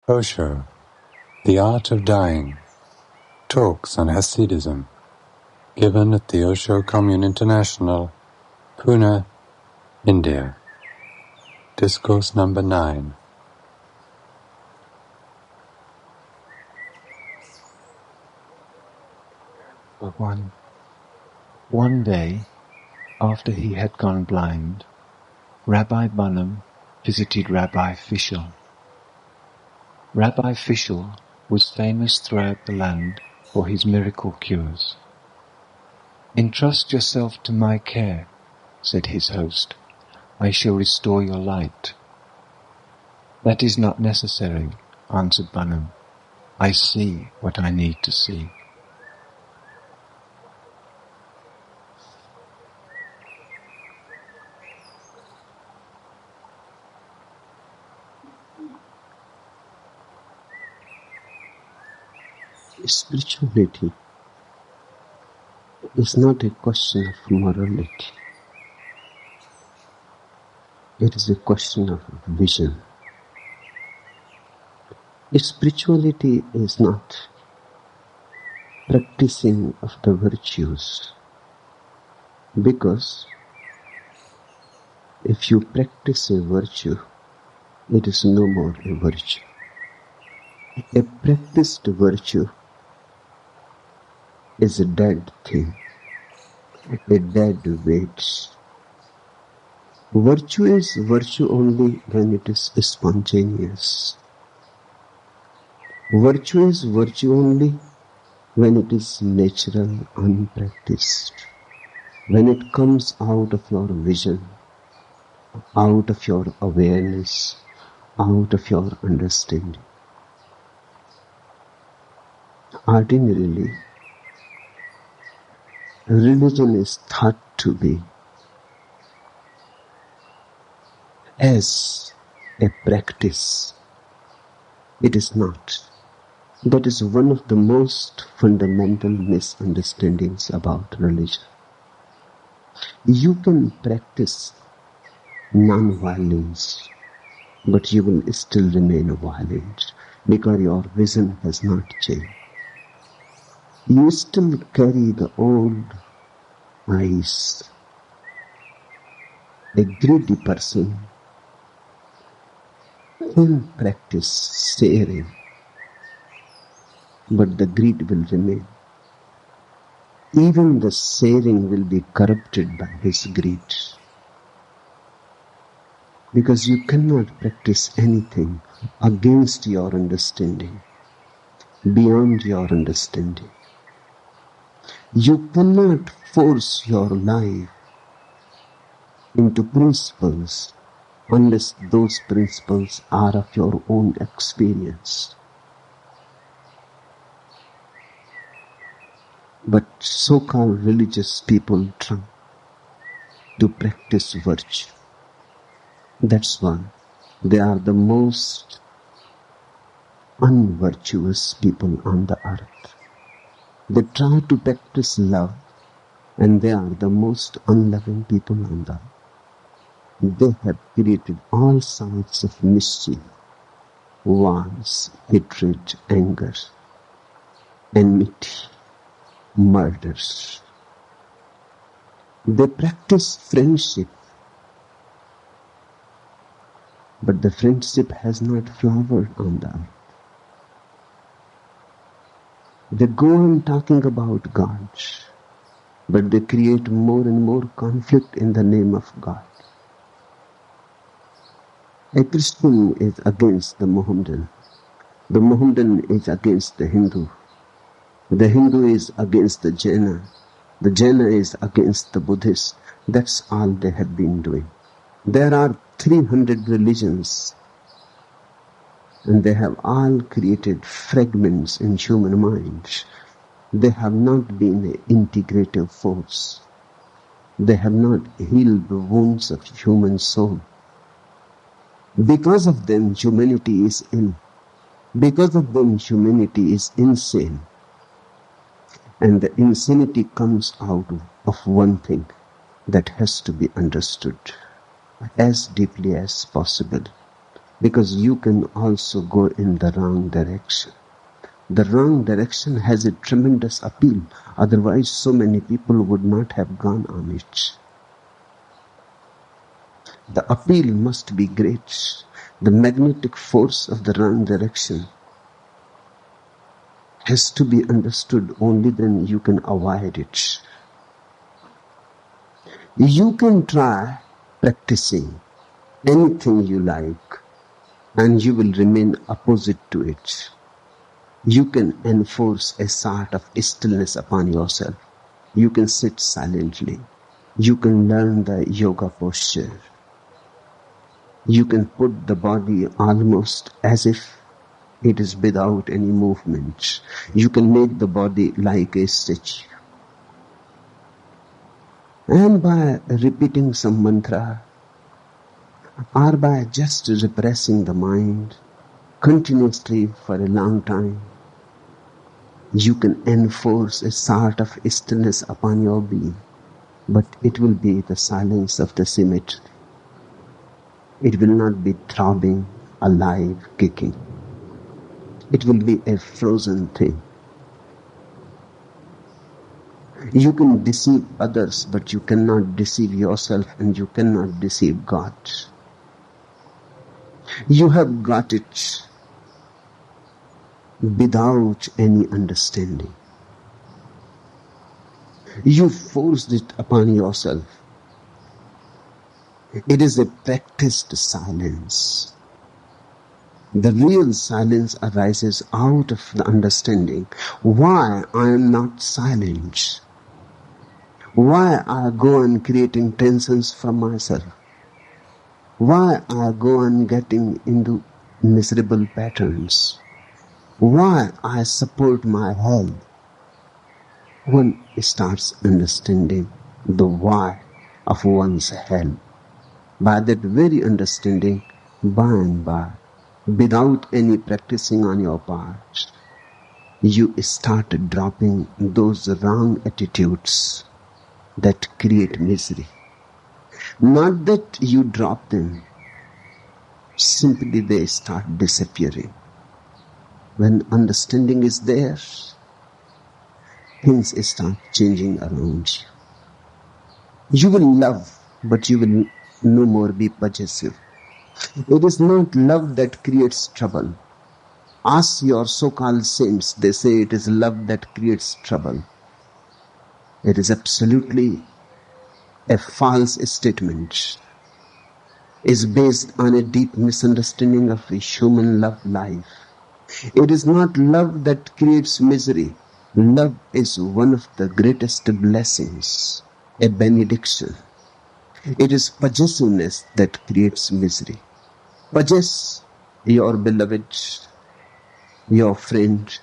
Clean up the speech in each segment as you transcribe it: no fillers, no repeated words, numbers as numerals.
Osho, The Art of Dying, Talks on Hasidism, given at the Osho Commune International, Pune, India. Discourse number 9. One day, after he had gone blind, Rabbi Bunham visited Rabbi Fischl. Rabbi Fischl was famous throughout the land for his miracle cures. "Entrust yourself to my care," said his host. "I shall restore your light." "That is not necessary," answered Bunham. "I see what I need to see." Spirituality is not a question of morality. It is a question of vision. Spirituality is not practicing of the virtues, because if you practice a virtue, it is no more a virtue. A practiced virtue is a dead thing, a dead weight. Virtue is virtue only when it is spontaneous. Virtue is virtue only when it is natural, unpracticed. When it comes out of your vision, out of your awareness, out of your understanding. Ordinarily, religion is thought to be as a practice. It is not. That is one of the most fundamental misunderstandings about religion. You can practice non-violence, but you will still remain violent because your vision has not changed. You still carry the old eyes. A greedy person can practice sharing, but the greed will remain. Even the sharing will be corrupted by his greed. Because you cannot practice anything against your understanding, beyond your understanding. You cannot force your life into principles unless those principles are of your own experience. But so-called religious people try to practice virtue. That's why they are the most unvirtuous people on the earth. They try to practice love, and they are the most unloving people on the earth. They have created all sorts of mischief, wars, hatred, anger, enmity, murders. They practice friendship, but the friendship has not flowered on the earth. They go on talking about God, but they create more and more conflict in the name of God. A Christian is against the Mohammedan. The Mohammedan is against the Hindu. The Hindu is against the Jaina. The Jaina is against the Buddhist. That's all they have been doing. There are 300 religions, and they have all created fragments in human minds. They have not been an integrative force. They have not healed the wounds of human soul. Because of them, humanity is ill. Because of them, humanity is insane. And the insanity comes out of one thing that has to be understood as deeply as possible. because you can also go in the wrong direction. The wrong direction has a tremendous appeal. Otherwise, so many people would not have gone on it. The appeal must be great. The magnetic force of the wrong direction has to be understood. Only then you can avoid it. You can try practicing anything you like, and you will remain opposite to it. You can enforce a sort of stillness upon yourself. You can sit silently. You can learn the yoga posture. You can put the body almost as if it is without any movement. You can make the body like a statue. And by repeating some mantra, or by just repressing the mind continuously for a long time, you can enforce a sort of stillness upon your being. But it will be the silence of the symmetry. It will not be throbbing, alive, kicking. It will be a frozen thing. You can deceive others, but you cannot deceive yourself, and you cannot deceive God. You have got it without any understanding. You forced it upon yourself. It is a practiced silence. The real silence arises out of the understanding. Why I am not silent? Why I go on creating tensions for myself? Why I go on getting into miserable patterns? Why I support my health? One starts understanding the why of one's health. By that very understanding, by and by, without any practicing on your part, you start dropping those wrong attitudes that create misery. Not that you drop them, simply they start disappearing. When understanding is there, things start changing around you. You will love, but you will no more be possessive. It is not love that creates trouble. Ask your so-called saints, they say it is love that creates trouble. It is absolutely a false statement. It is based on a deep misunderstanding of a human love life. It is not love that creates misery. Love is one of the greatest blessings, a benediction. It is possessiveness that creates misery. Possess your beloved, your friend,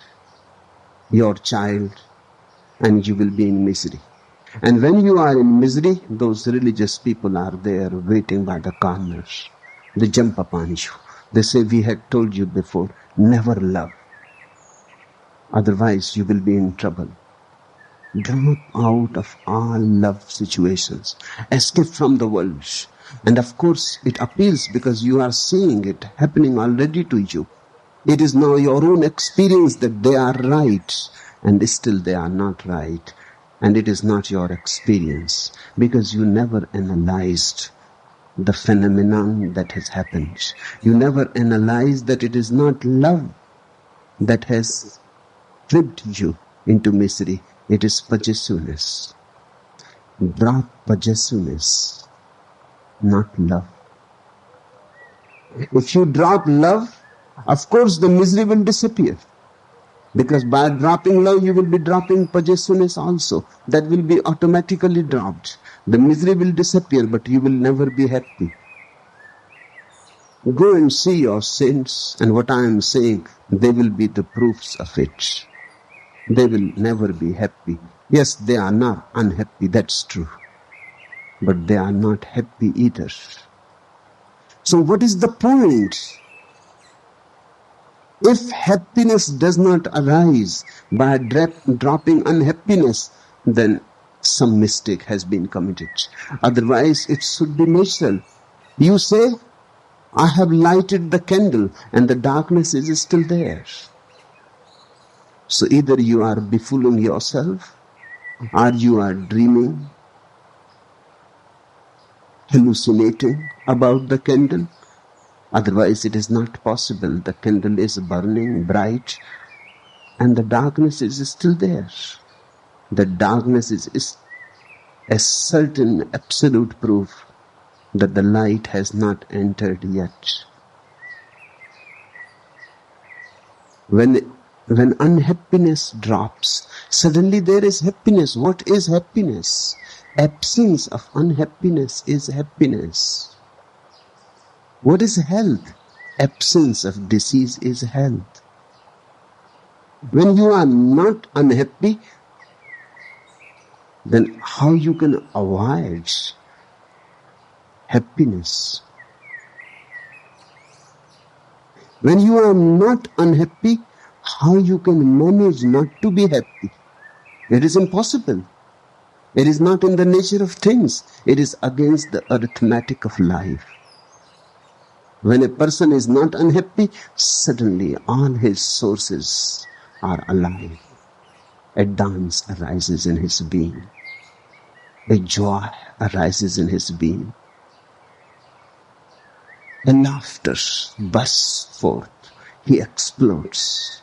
your child, and you will be in misery. And when you are in misery, those religious people are there waiting by the corners. They jump upon you. They say, we had told you before, never love. Otherwise, you will be in trouble. Drop out of all love situations. Escape from the world. And of course, it appeals because you are seeing it happening already to you. It is now your own experience that they are right, and still they are not right. And it is not your experience, because you never analyzed the phenomenon that has happened. You never analyzed that it is not love that has tripped you into misery. It is possessiveness. Drop possessiveness, not love. If you drop love, of course the misery will disappear. Because by dropping love, you will be dropping possessiveness also. That will be automatically dropped. The misery will disappear, but you will never be happy. Go and see your saints, and what I am saying, they will be the proofs of it. They will never be happy. Yes, they are not unhappy, that's true. But they are not happy either. So what is the point? If happiness does not arise by dropping unhappiness, then some mistake has been committed. Otherwise, it should be natural. You say, I have lighted the candle and the darkness is still there. So either you are befooling yourself, or you are dreaming, hallucinating about the candle. Otherwise it is not possible. The candle is burning bright and the darkness is still there. The darkness is a certain absolute proof that the light has not entered yet. When unhappiness drops, suddenly there is happiness. What is happiness? Absence of unhappiness is happiness. What is health? Absence of disease is health. When you are not unhappy, then how you can avoid happiness? When you are not unhappy, how you can manage not to be happy? It is impossible. It is not in the nature of things. It is against the arithmetic of life. When a person is not unhappy, suddenly all his sources are alive. A dance arises in his being. A joy arises in his being. A laughter bursts forth. He explodes.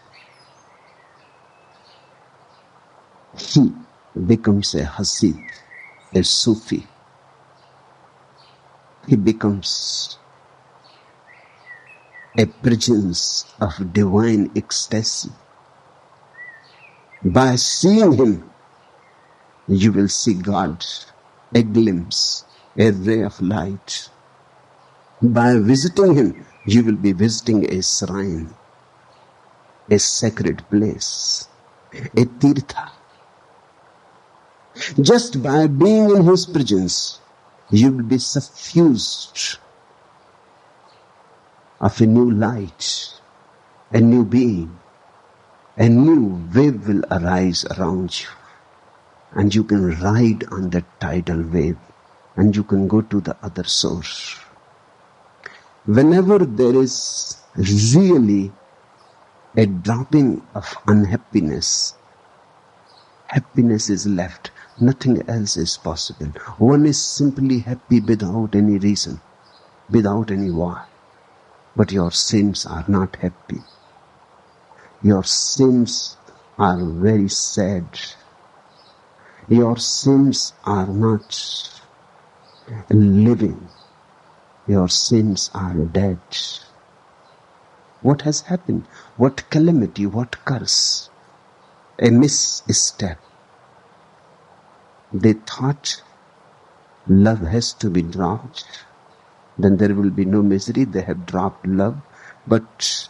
He becomes a Hasid, a Sufi. He becomes a presence of divine ecstasy. By seeing him, you will see God, a glimpse, a ray of light. By visiting him, you will be visiting a shrine, a sacred place, a tirtha. Just by being in his presence, you will be suffused of a new light, a new being. A new wave will arise around you, and you can ride on that tidal wave, and you can go to the other source. Whenever there is really a dropping of unhappiness, happiness is left. Nothing else is possible. One is simply happy without any reason, without any why. But your sins are not happy. Your sins are very sad. Your sins are not living. Your sins are dead. What has happened? What calamity? What curse? A misstep. They thought love has to be dropped. Then there will be no misery. They have dropped love. But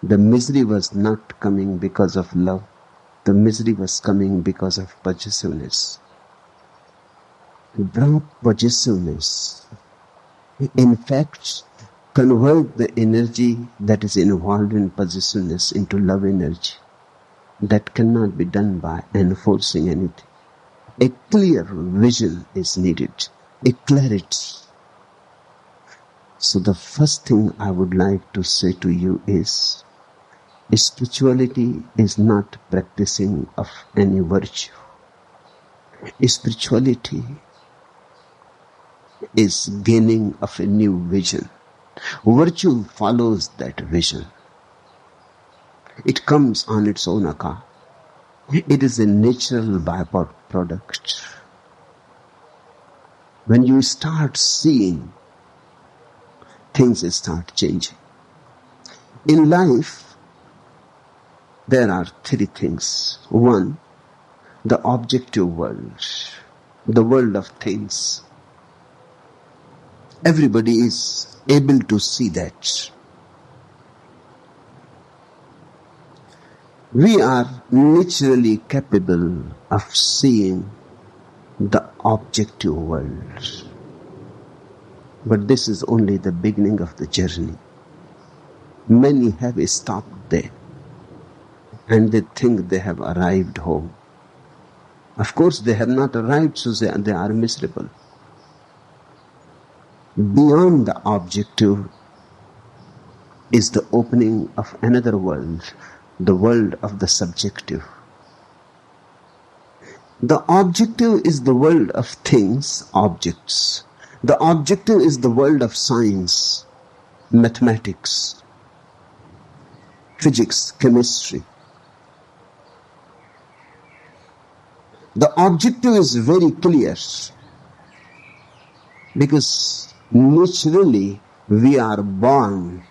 the misery was not coming because of love. The misery was coming because of possessiveness. Drop possessiveness. In fact, convert the energy that is involved in possessiveness into love energy. That cannot be done by enforcing anything. A clear vision is needed. A clarity. So the first thing I would like to say to you is, spirituality is not practicing of any virtue. Spirituality is gaining of a new vision. Virtue follows that vision. It comes on its own account. It is a natural byproduct. When you start seeing, things start changing. In life, there are three things. One, the objective world, the world of things. Everybody is able to see that. We are naturally capable of seeing the objective world. But this is only the beginning of the journey. Many have stopped there and they think they have arrived home. Of course, they have not arrived, so they are miserable. Beyond the objective is the opening of another world, the world of the subjective. The objective is the world of things, objects. The objective is the world of science, mathematics, physics, chemistry. The objective is very clear because naturally we are born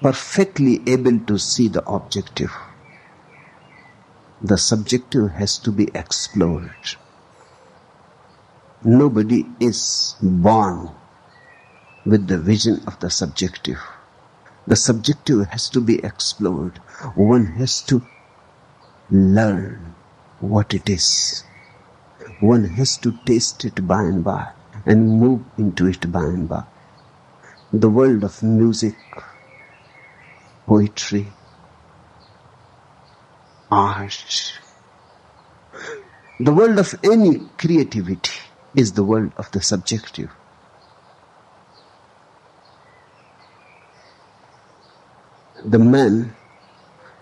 perfectly able to see the objective. The subjective has to be explored. Nobody is born with the vision of the subjective. The subjective has to be explored. One has to learn what it is. One has to taste it by and by and move into it by and by. The world of music, poetry, art, the world of any creativity is the world of the subjective. The man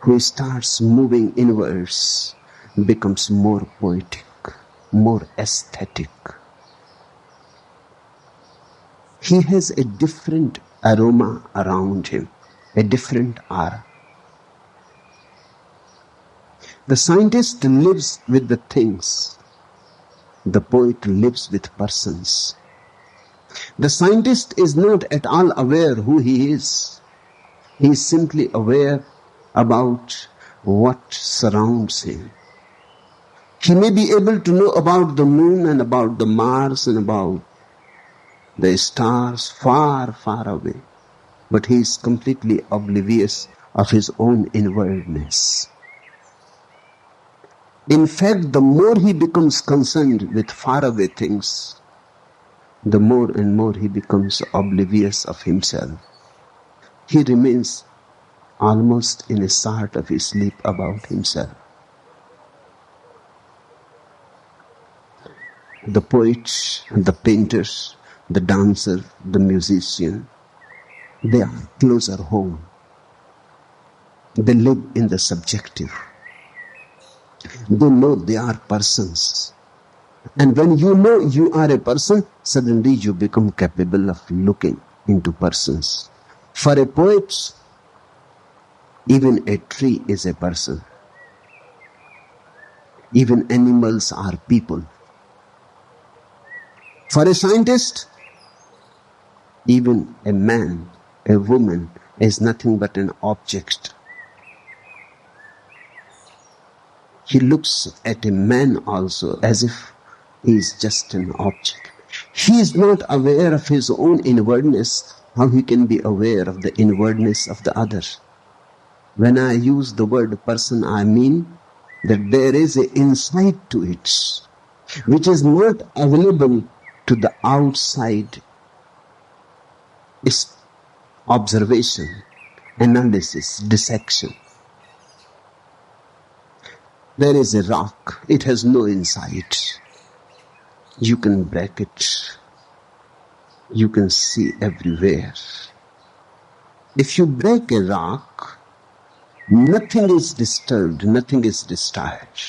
who starts moving inwards becomes more poetic, more aesthetic. He has a different aroma around him, a different aura. The scientist lives with the things. The poet lives with persons. The scientist is not at all aware who he is. He is simply aware about what surrounds him. He may be able to know about the moon and about the Mars and about the stars far, far away, but he is completely oblivious of his own inwardness. In fact, the more he becomes concerned with faraway things, the more and more he becomes oblivious of himself. He remains almost in a sort of sleep about himself. The poet, the painter, the dancer, the musician, they are closer home. They live in the subjective. They know they are persons. And when you know you are a person, suddenly you become capable of looking into persons. For a poet, even a tree is a person. Even animals are people. For a scientist, even a man, a woman is nothing but an object. He looks at a man also as if he is just an object. He is not aware of his own inwardness. How he can be aware of the inwardness of the other? When I use the word person, I mean that there is an insight to it, which is not available to the outside observation, analysis, dissection. There is a rock, it has no insight. You can break it. You can see everywhere. If you break a rock, nothing is disturbed, nothing is destroyed.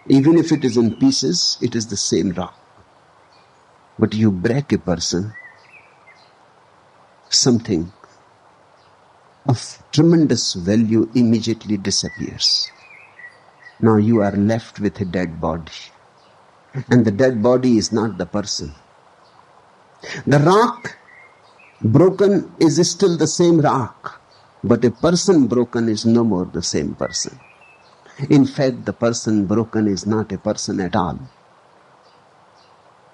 Even if it is in pieces, it is the same rock. But you break a person, something of tremendous value immediately disappears. Now you are left with a dead body. And the dead body is not the person. The rock broken is still the same rock, but a person broken is no more the same person. In fact, the person broken is not a person at all.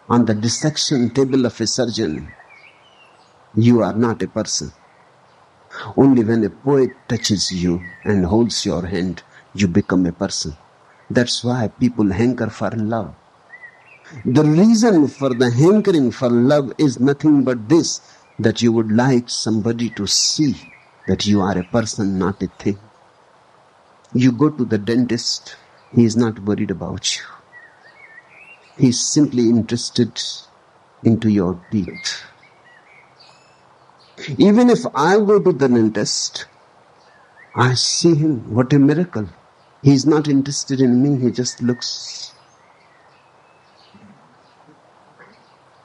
On the dissection table of a surgeon, you are not a person. Only when a poet touches you and holds your hand, you become a person. That's why people hanker for love. The reason for the hankering for love is nothing but this, that you would like somebody to see that you are a person, not a thing. You go to the dentist, he is not worried about you. He is simply interested into your teeth. Even if I go to the dentist, I see him. What a miracle. He's not interested in me. He just looks.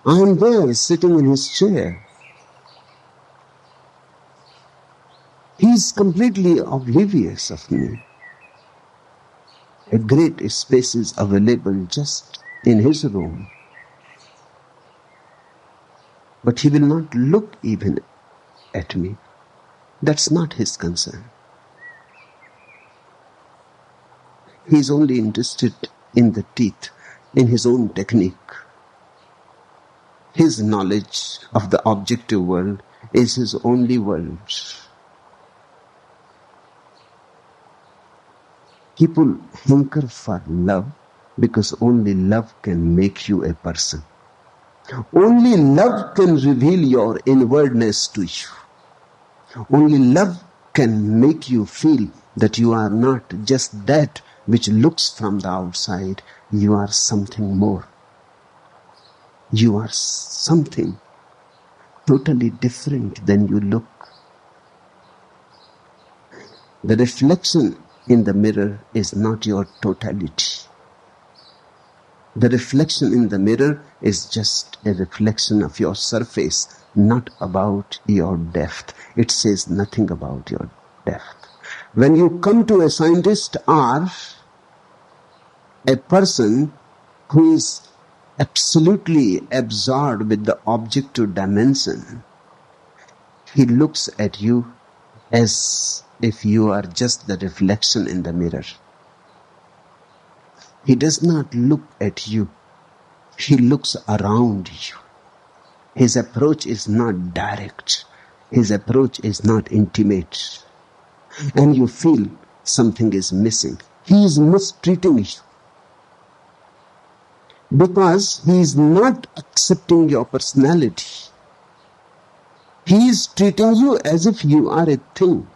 I'm there sitting in his chair. He's completely oblivious of me. A great space is available just in his room. But he will not look even at me. That's not his concern. He's only interested in the teeth, in his own technique. His knowledge of the objective world is his only world. People hanker for love because only love can make you a person. Only love can reveal your inwardness to you. Only love can make you feel that you are not just that which looks from the outside. You are something more. You are something totally different than you look. The reflection in the mirror is not your totality. The reflection in the mirror is just a reflection of your surface, not about your depth. It says nothing about your depth. When you come to a scientist or a person who is absolutely absorbed with the objective dimension, he looks at you as if you are just the reflection in the mirror. He does not look at you. He looks around you. His approach is not direct. His approach is not intimate. And you feel something is missing. He is mistreating you. Because he is not accepting your personality. He is treating you as if you are a thing.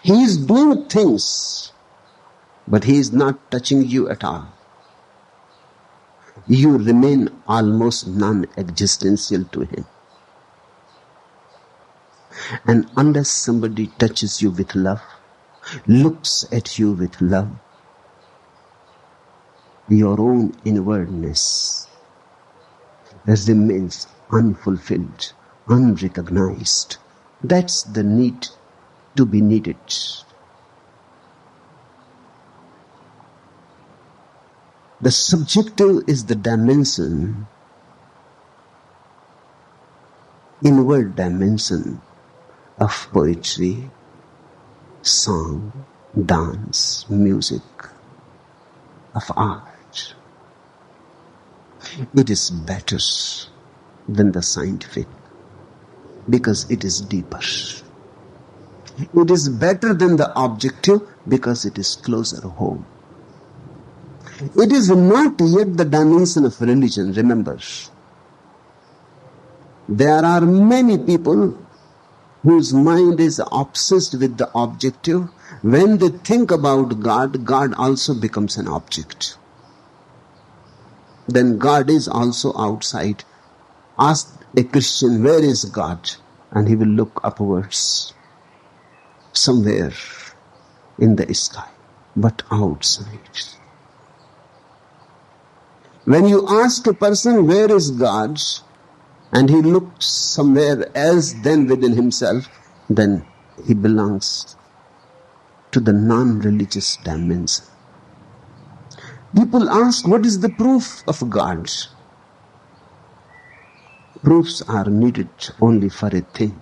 He is doing things, but he is not touching you at all. You remain almost non-existential to him. And unless somebody touches you with love, looks at you with love, your own inwardness remains unfulfilled, unrecognized. That's the need to be needed. The subjective is the dimension, inward dimension of poetry, song, dance, music, of art. It is better than the scientific because it is deeper. It is better than the objective because it is closer home. It is not yet the dimension of religion, remember. There are many people whose mind is obsessed with the objective. When they think about God, God also becomes an object. Then God is also outside. Ask a Christian, where is God? And he will look upwards, somewhere in the sky, but outside. When you ask a person, where is God? And he looks somewhere else than within himself, then he belongs to the non-religious dimension. People ask, what is the proof of God? Proofs are needed only for a thing.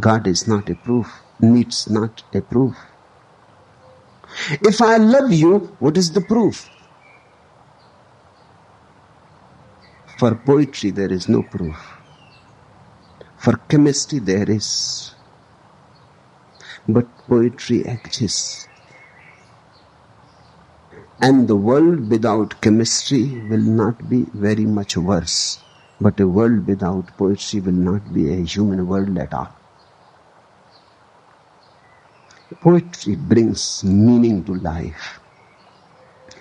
God is not a proof, needs not a proof. If I love you, what is the proof? For poetry, there is no proof. For chemistry, there is. But poetry exists. And the world without chemistry will not be very much worse. But a world without poetry will not be a human world at all. Poetry brings meaning to life.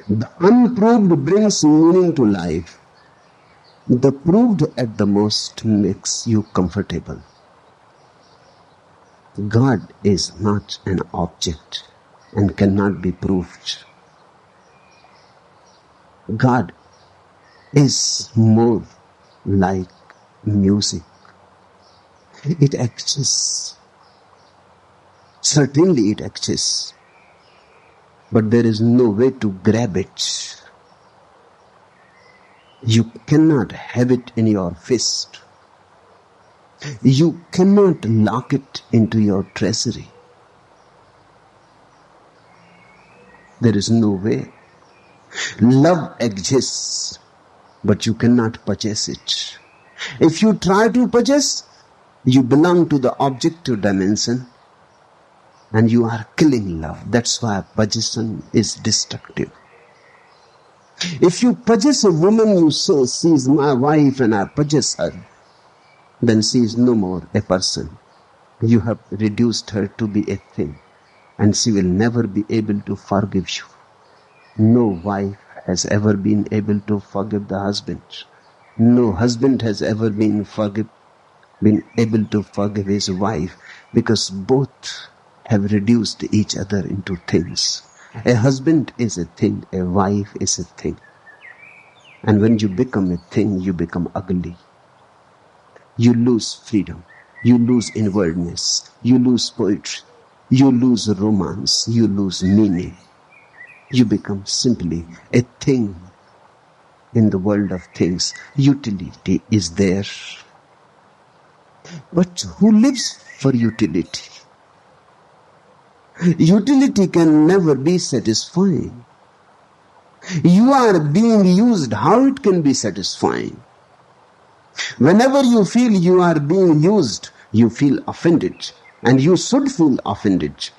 The unproved brings meaning to life. The proved at the most makes you comfortable. God is not an object and cannot be proved. God is more like music. It exists. Certainly it exists. But there is no way to grab it. You cannot have it in your fist. You cannot lock it into your treasury. There is no way. Love exists, but you cannot possess it. If you try to possess, you belong to the objective dimension and you are killing love. That's why possession is destructive. If you possess a woman, you say, she is my wife and I possess her, then she is no more a person. You have reduced her to be a thing and she will never be able to forgive you. No wife has ever been able to forgive the husband. No husband has ever been able to forgive his wife, because both have reduced each other into things. A husband is a thing, a wife is a thing. And when you become a thing, you become ugly. You lose freedom. You lose inwardness. You lose poetry. You lose romance. You lose meaning. You become simply a thing in the world of things. Utility is there. But who lives for utility? Utility can never be satisfying. You are being used. How it can be satisfying? Whenever you feel you are being used, you feel offended. And you should feel offended,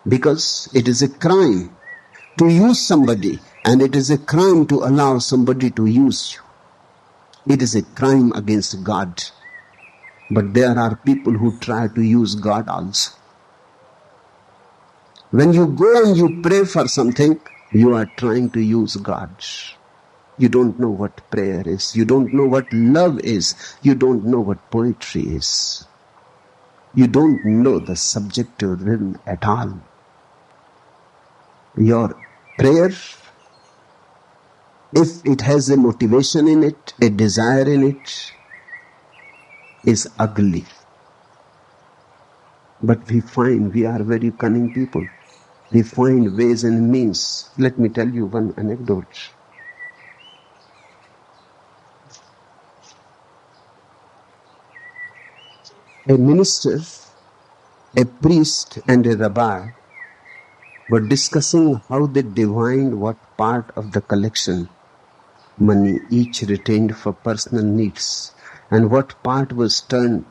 because it is a crime to use somebody, and it is a crime to allow somebody to use you. It is a crime against God. But there are people who try to use God also. When you go and you pray for something, you are trying to use God. You don't know what prayer is. You don't know what love is. You don't know what poetry is. You don't know the subjective rhythm at all. Your prayer, if it has a motivation in it, a desire in it, is ugly. But we find we are very cunning people. We find ways and means. Let me tell you one anecdote. A minister, a priest, and a rabbi were discussing how they divined what part of the collection money each retained for personal needs and what part was turned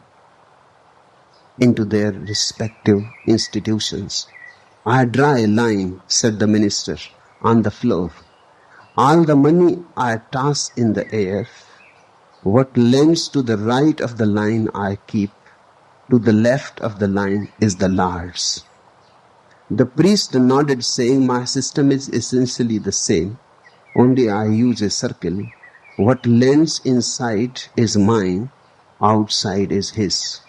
into their respective institutions. I draw a line, said the minister, on the floor. All the money I toss in the air. What lands to the right of the line I keep. To the left of the line is the Lord's. The priest nodded, saying, my system is essentially the same. Only I use a circle. What lands inside is mine, outside is his.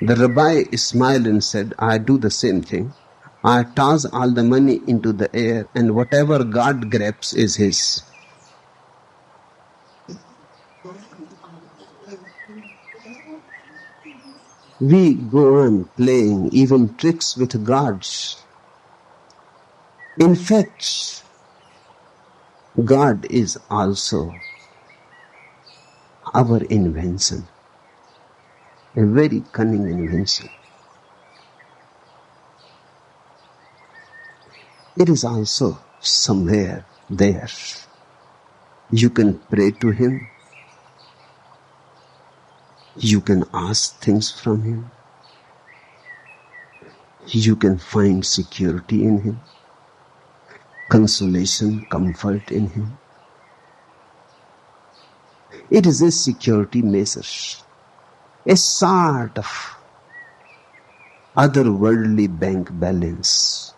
The rabbi smiled and said, I do the same thing. I toss all the money into the air, and whatever God grabs is his. We go on playing even tricks with God. In fact, God is also our invention, a very cunning invention. It is also somewhere there. You can pray to Him. You can ask things from Him. You can find security in Him, consolation, comfort in Him. It is a security measure, a sort of otherworldly bank balance.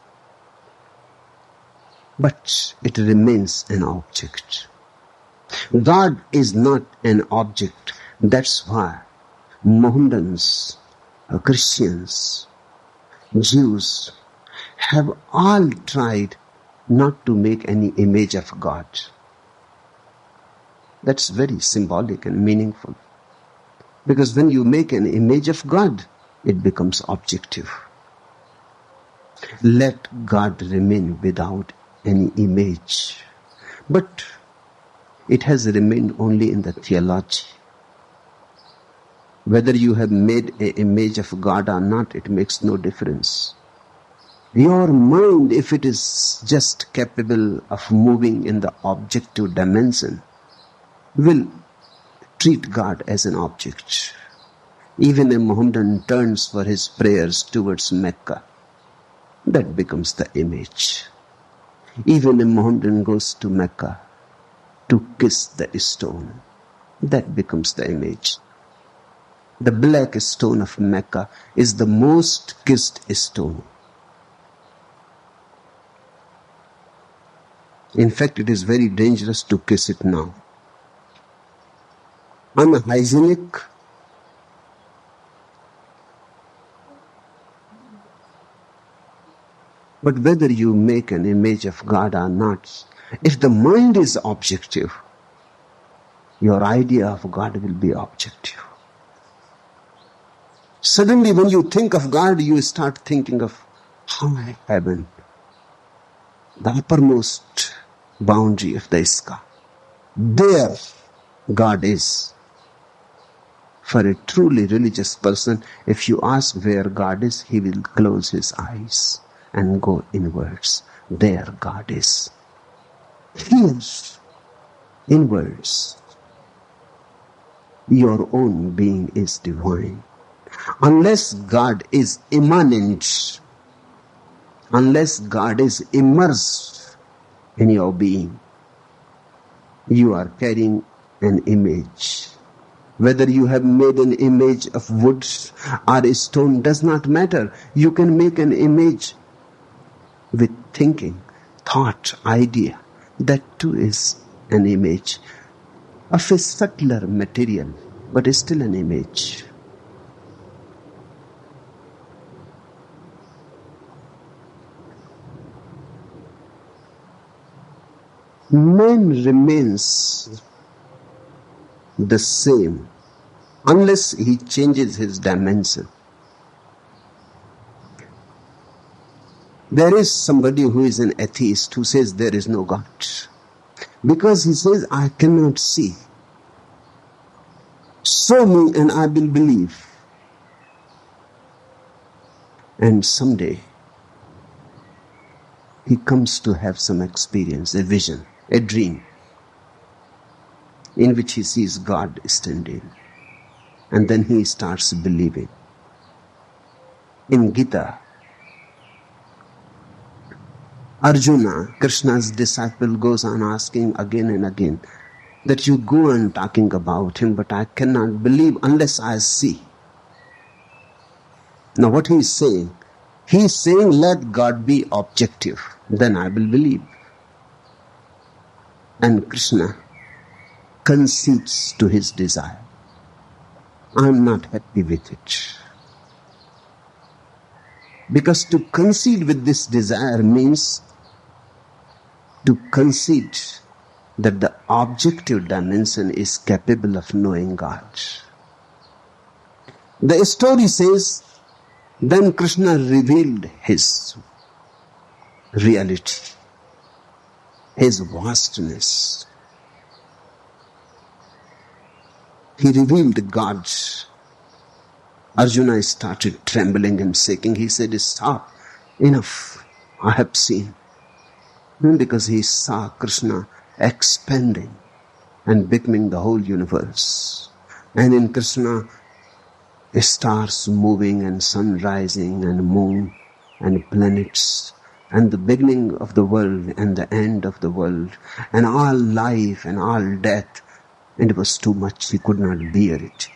But it remains an object. God is not an object. That's why Mohammedans, Christians, Jews have all tried not to make any image of God. That's very symbolic and meaningful. Because when you make an image of God, it becomes objective. Let God remain without any image. But it has remained only in the theology. Whether you have made an image of God or not, it makes no difference. Your mind, if it is just capable of moving in the objective dimension, will treat God as an object. Even a Mohammedan turns for his prayers towards Mecca. That becomes the image. Even a Mohammedan goes to Mecca to kiss the stone. That becomes the image. The black stone of Mecca is the most kissed stone. In fact, it is very dangerous to kiss it now. Unhygienic, but whether you make an image of God or not, if the mind is objective, your idea of God will be objective. Suddenly when you think of God, you start thinking of high heaven, the uppermost boundary of the sky. There God is. For a truly religious person, if you ask where God is, he will close his eyes and go inwards. There God is. Here, inwards, your own being is divine. Unless God is immanent, unless God is immersed in your being, you are carrying an image. Whether you have made an image of wood or a stone does not matter. You can make an image with thinking, thought, idea. That too is an image of a subtler material, but is still an image. Man remains the same unless he changes his dimension. There is somebody who is an atheist who says there is no God. Because he says, I cannot see. Show me and I will believe. And someday he comes to have some experience, a vision, a dream, in which he sees God standing. And then he starts believing. In Gita, Arjuna, Krishna's disciple, goes on asking again and again that you go on talking about him, but I cannot believe unless I see. Now what he is saying? He is saying, let God be objective, then I will believe. And Krishna concedes to his desire. I am not happy with it. Because to concede with this desire means to concede that the objective dimension is capable of knowing God. The story says, then Krishna revealed his reality, his vastness. He revealed God. Arjuna started trembling and shaking. He said, stop, enough, I have seen. Because he saw Krishna expanding and becoming the whole universe. And in Krishna, stars moving and sun rising and moon and planets and the beginning of the world and the end of the world and all life and all death. And it was too much. He could not bear it.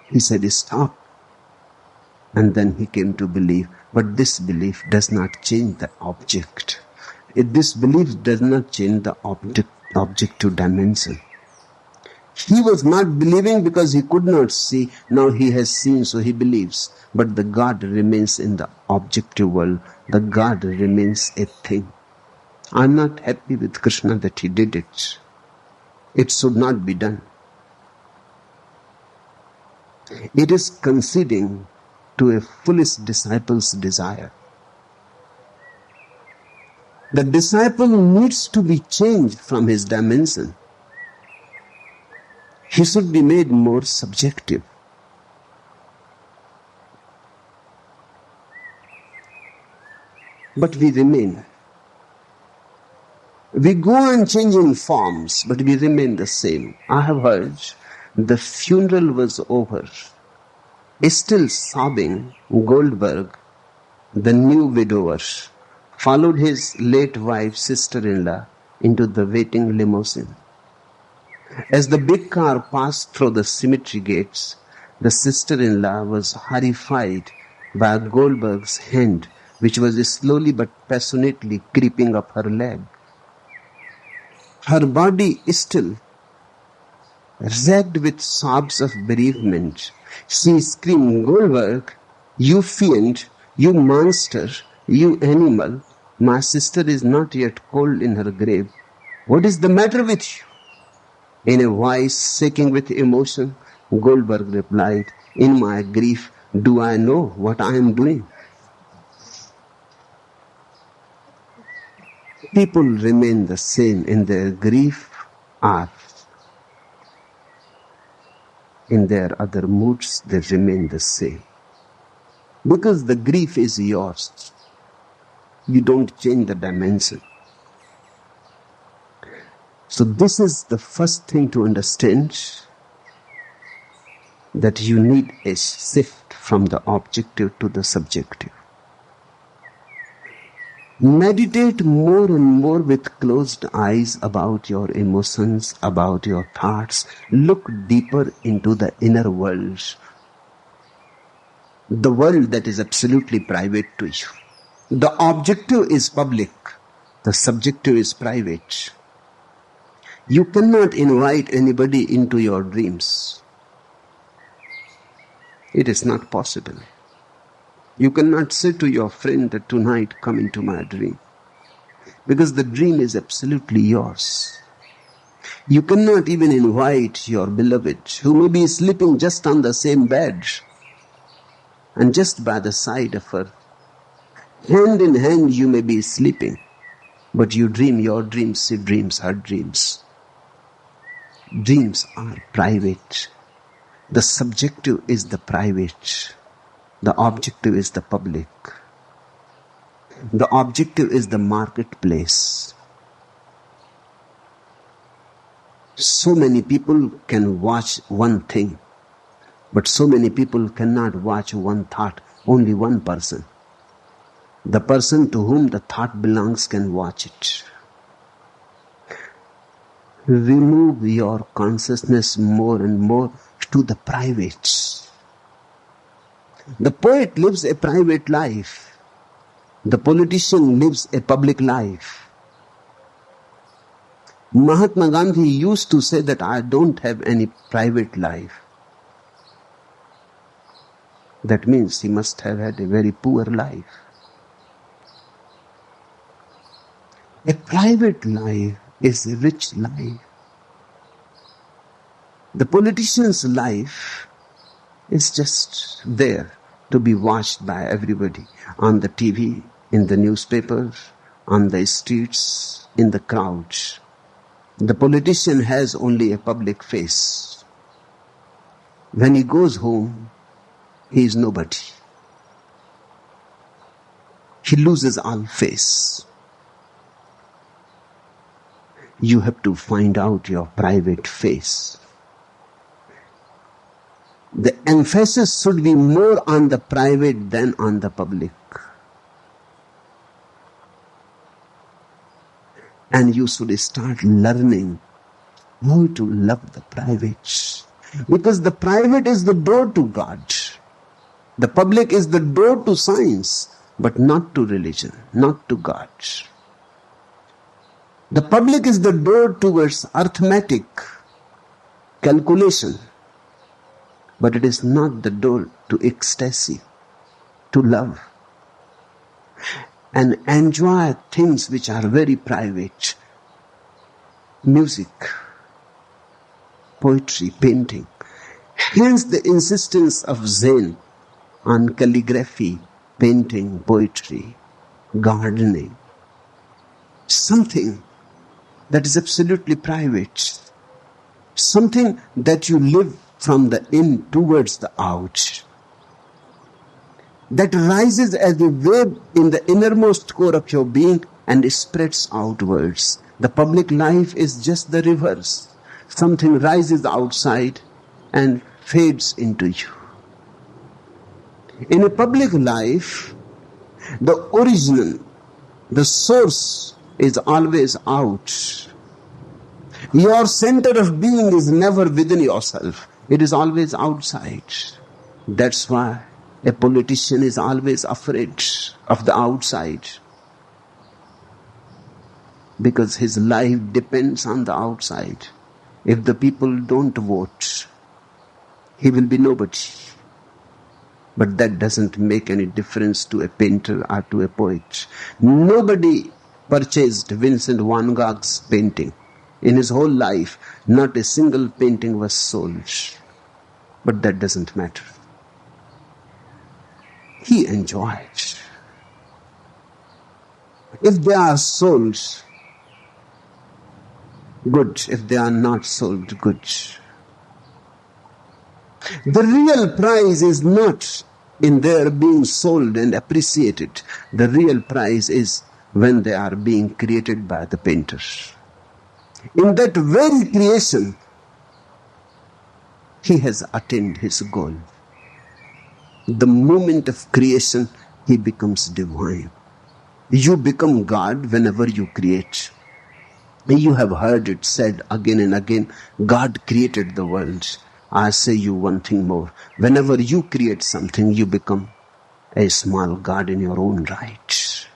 He said, stop. And then he came to believe. But this belief does not change the object. This belief does not change the objective dimension. He was not believing because he could not see. Now he has seen, so he believes. But the God remains in the objective world. The God remains a thing. I'm not happy with Krishna that he did it. It should not be done. It is conceding to a foolish disciple's desire. The disciple needs to be changed from his dimension. He should be made more subjective. But we remain. We go on changing forms, but we remain the same. I have heard the funeral was over. Still sobbing, Goldberg, the new widower, followed his late wife's sister-in-law into the waiting limousine. As the big car passed through the cemetery gates, the sister-in-law was horrified by Goldberg's hand, which was slowly but passionately creeping up her leg. Her body still, racked with sobs of bereavement, she screamed, "Goldberg, you fiend, you monster, you animal, my sister is not yet cold in her grave. What is the matter with you?" In a voice shaking with emotion, Goldberg replied, "In my grief, do I know what I am doing?" People remain the same in their grief or in their other moods, they remain the same. Because the grief is yours. You don't change the dimension. So this is the first thing to understand, that you need a shift from the objective to the subjective. Meditate more and more with closed eyes about your emotions, about your thoughts. Look deeper into the inner world. The world that is absolutely private to you. The objective is public. The subjective is private. You cannot invite anybody into your dreams. It is not possible. You cannot say to your friend that tonight come into my dream. Because the dream is absolutely yours. You cannot even invite your beloved who may be sleeping just on the same bed and just by the side of her. Hand in hand you may be sleeping, but you dream your dreams, she dreams her dreams. Dreams are private. The subjective is the private. The objective is the public. The objective is the marketplace. So many people can watch one thing, but so many people cannot watch one thought. Only one person. The person to whom the thought belongs can watch it. Remove your consciousness more and more to the private. The poet lives a private life. The politician lives a public life. Mahatma Gandhi used to say that I don't have any private life. That means he must have had a very poor life. A private life is a rich life. The politician's life is just there to be watched by everybody on the TV, in the newspapers, on the streets, in the crowds. The politician has only a public face. When he goes home, he is nobody. He loses all face. You have to find out your private face. The emphasis should be more on the private than on the public. And you should start learning how to love the private. Because the private is the door to God. The public is the door to science, but not to religion, not to God. The public is the door towards arithmetic. calculation, but it is not the door to ecstasy, to love, and enjoy things which are very private. Music, poetry, painting. Hence the insistence of Zen on calligraphy, painting, poetry, gardening. Something that is absolutely private. Something that you live from the in towards the out. That rises as a wave in the innermost core of your being and spreads outwards. The public life is just the reverse. Something rises outside and fades into you. In a public life, the original, the source is always out. Your center of being is never within yourself. It is always outside. That's why a politician is always afraid of the outside. Because his life depends on the outside. If the people don't vote, he will be nobody. But that doesn't make any difference to a painter or to a poet. Nobody purchased Vincent van Gogh's painting. In his whole life, not a single painting was sold. But that doesn't matter. He enjoyed. If they are sold, good. If they are not sold, good. The real prize is not in their being sold and appreciated. The real prize is when they are being created by the painters. In that very creation, he has attained his goal. The moment of creation, he becomes divine. You become God whenever you create. You have heard it said again and again, God created the world. I say you one thing more. Whenever you create something, you become a small God in your own right.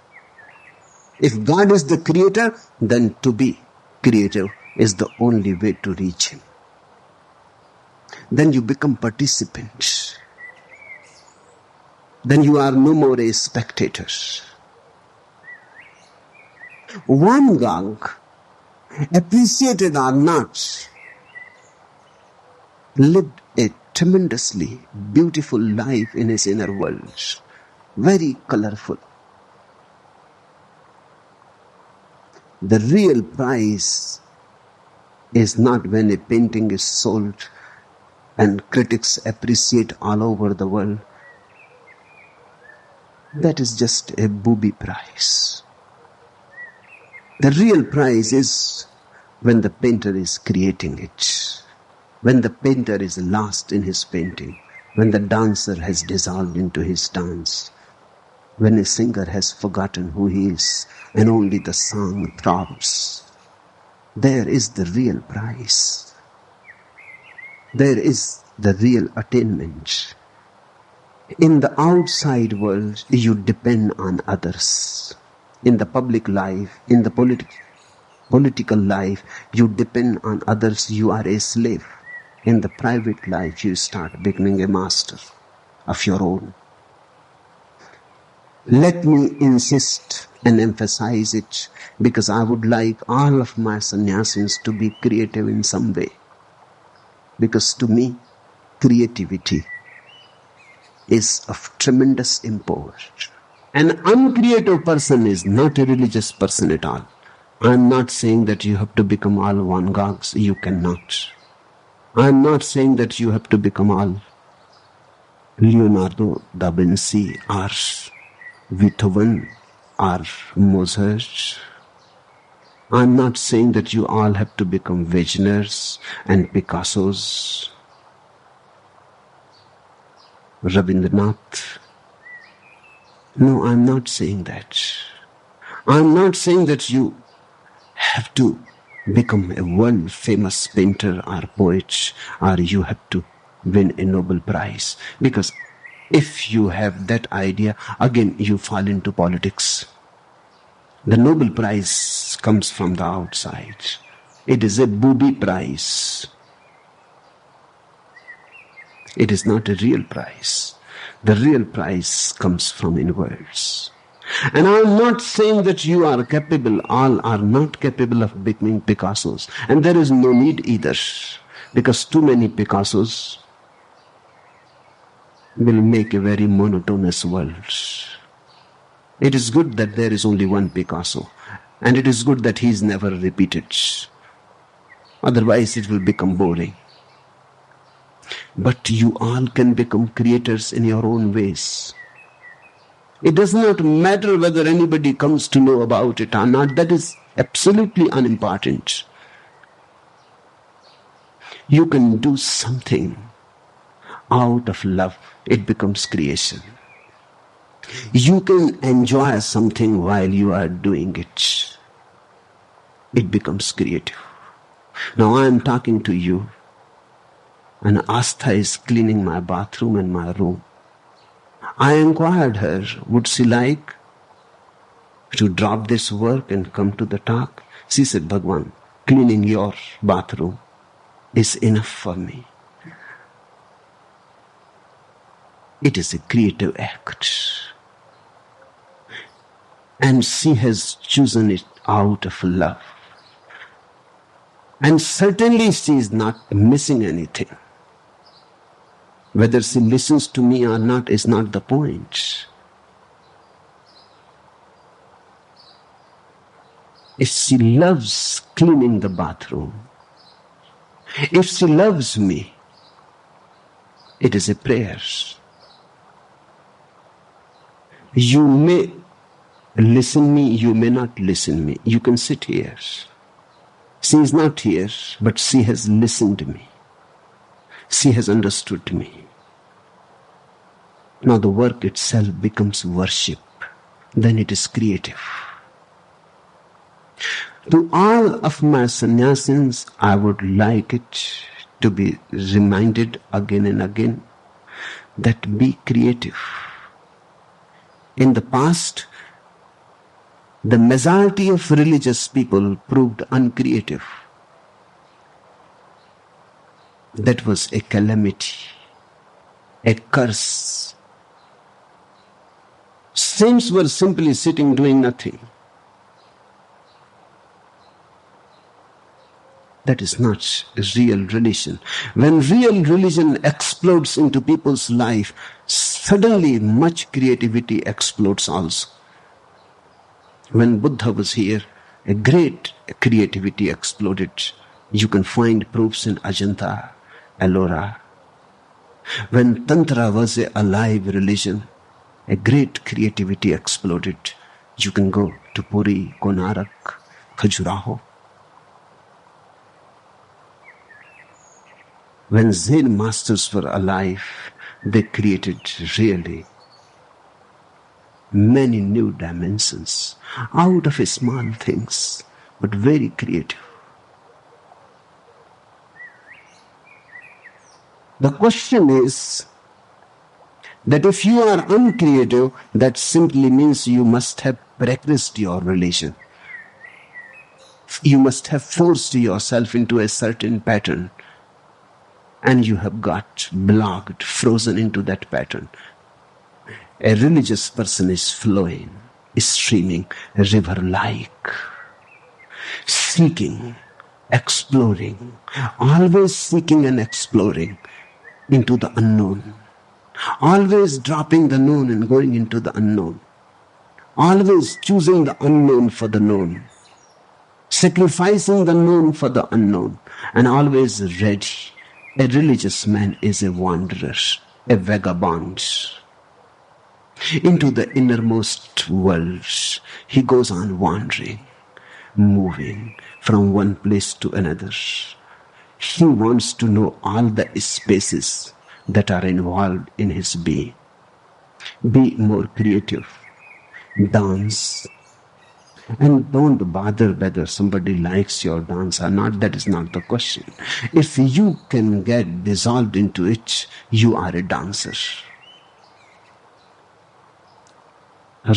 If God is the creator, then to be creative is the only way to reach him. Then you become participant. Then you are no more a spectator. Van Gogh, appreciated or not, lived a tremendously beautiful life in his inner world. Very colorful. The real prize is not when a painting is sold and critics appreciate all over the world. That is just a booby prize. The real prize is when the painter is creating it. When the painter is lost in his painting. When the dancer has dissolved into his dance. When a singer has forgotten who he is and only the song throbs. There is the real prize. There is the real attainment. In the outside world, you depend on others. In the public life, in the political life, you depend on others, you are a slave. In the private life, you start becoming a master of your own. Let me insist and emphasize it, because I would like all of my sannyasis to be creative in some way. Because to me, creativity is of tremendous import. An uncreative person is not a religious person at all. I am not saying that you have to become all Van Goghs. You cannot. I am not saying that you have to become all Leonardo da Vinci or Beethoven or Mozart. I am not saying that you all have to become Wagners and Picassos, Rabindranath. No, I am not saying that. I am not saying that you have to become a world famous painter or poet, or you have to win a Nobel Prize. Because if you have that idea, again you fall into politics. The Nobel Prize comes from the outside. It is a booby prize. It is not a real prize. The real prize comes from inwards. And I am not saying that you are capable, all are not capable of becoming Picassos. And there is no need either, because too many Picassos will make a very monotonous world. It is good that there is only one Picasso, and it is good that he is never repeated. Otherwise it will become boring. But you all can become creators in your own ways. It does not matter whether anybody comes to know about it or not. That is absolutely unimportant. You can do something out of love. It becomes creation. You can enjoy something while you are doing it. It becomes creative. Now I am talking to you, and Astha is cleaning my bathroom and my room. I inquired her, would she like to drop this work and come to the talk? She said, Bhagwan, cleaning your bathroom is enough for me. It is a creative act. And she has chosen it out of love. And certainly she is not missing anything. Whether she listens to me or not is not the point. If she loves cleaning the bathroom, if she loves me, it is a prayer. You may listen me, you may not listen me. You can sit here. She is not here, but she has listened to me. She has understood me. Now the work itself becomes worship. Then it is creative. To all of my sannyasins, I would like it to be reminded again and again that be creative. In the past, the majority of religious people proved uncreative. That was a calamity, a curse. Saints were simply sitting doing nothing. That is not real religion. When real religion explodes into people's life, suddenly much creativity explodes also. When Buddha was here, a great creativity exploded. You can find proofs in Ajanta, Ellora. When Tantra was a alive religion, a great creativity exploded. You can go to Puri, Konarak, Khajuraho. When Zen masters were alive, they created really many new dimensions out of small things, but very creative. The question is that if you are uncreative, that simply means you must have practiced your religion. You must have forced yourself into a certain pattern, and you have got blocked, frozen into that pattern. A religious person is flowing, is streaming, a river-like, seeking, exploring, always seeking and exploring into the unknown, always dropping the known and going into the unknown, always choosing the unknown for the known, sacrificing the known for the unknown, and always ready. A religious man is a wanderer, a vagabond. Into the innermost worlds, he goes on wandering, moving from one place to another. He wants to know all the spaces that are involved in his being. Be more creative. Dance. And don't bother whether somebody likes your dance or not. That is not the question. If you can get dissolved into it, you are a dancer.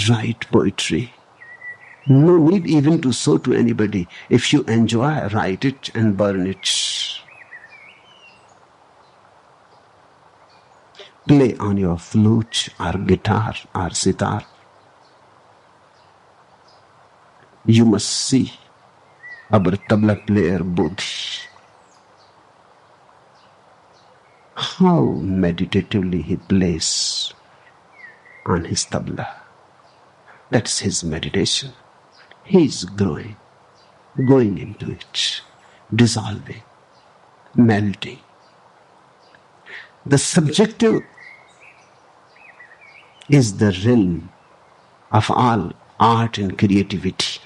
Write poetry. No need even to show to anybody. If you enjoy, write it and burn it. play on your flute or guitar or sitar. You must see our tabla player Bodhi. How meditatively he plays on his tabla. That's his meditation. He is growing, going into it, dissolving, melting. The subjective is the realm of all art and creativity.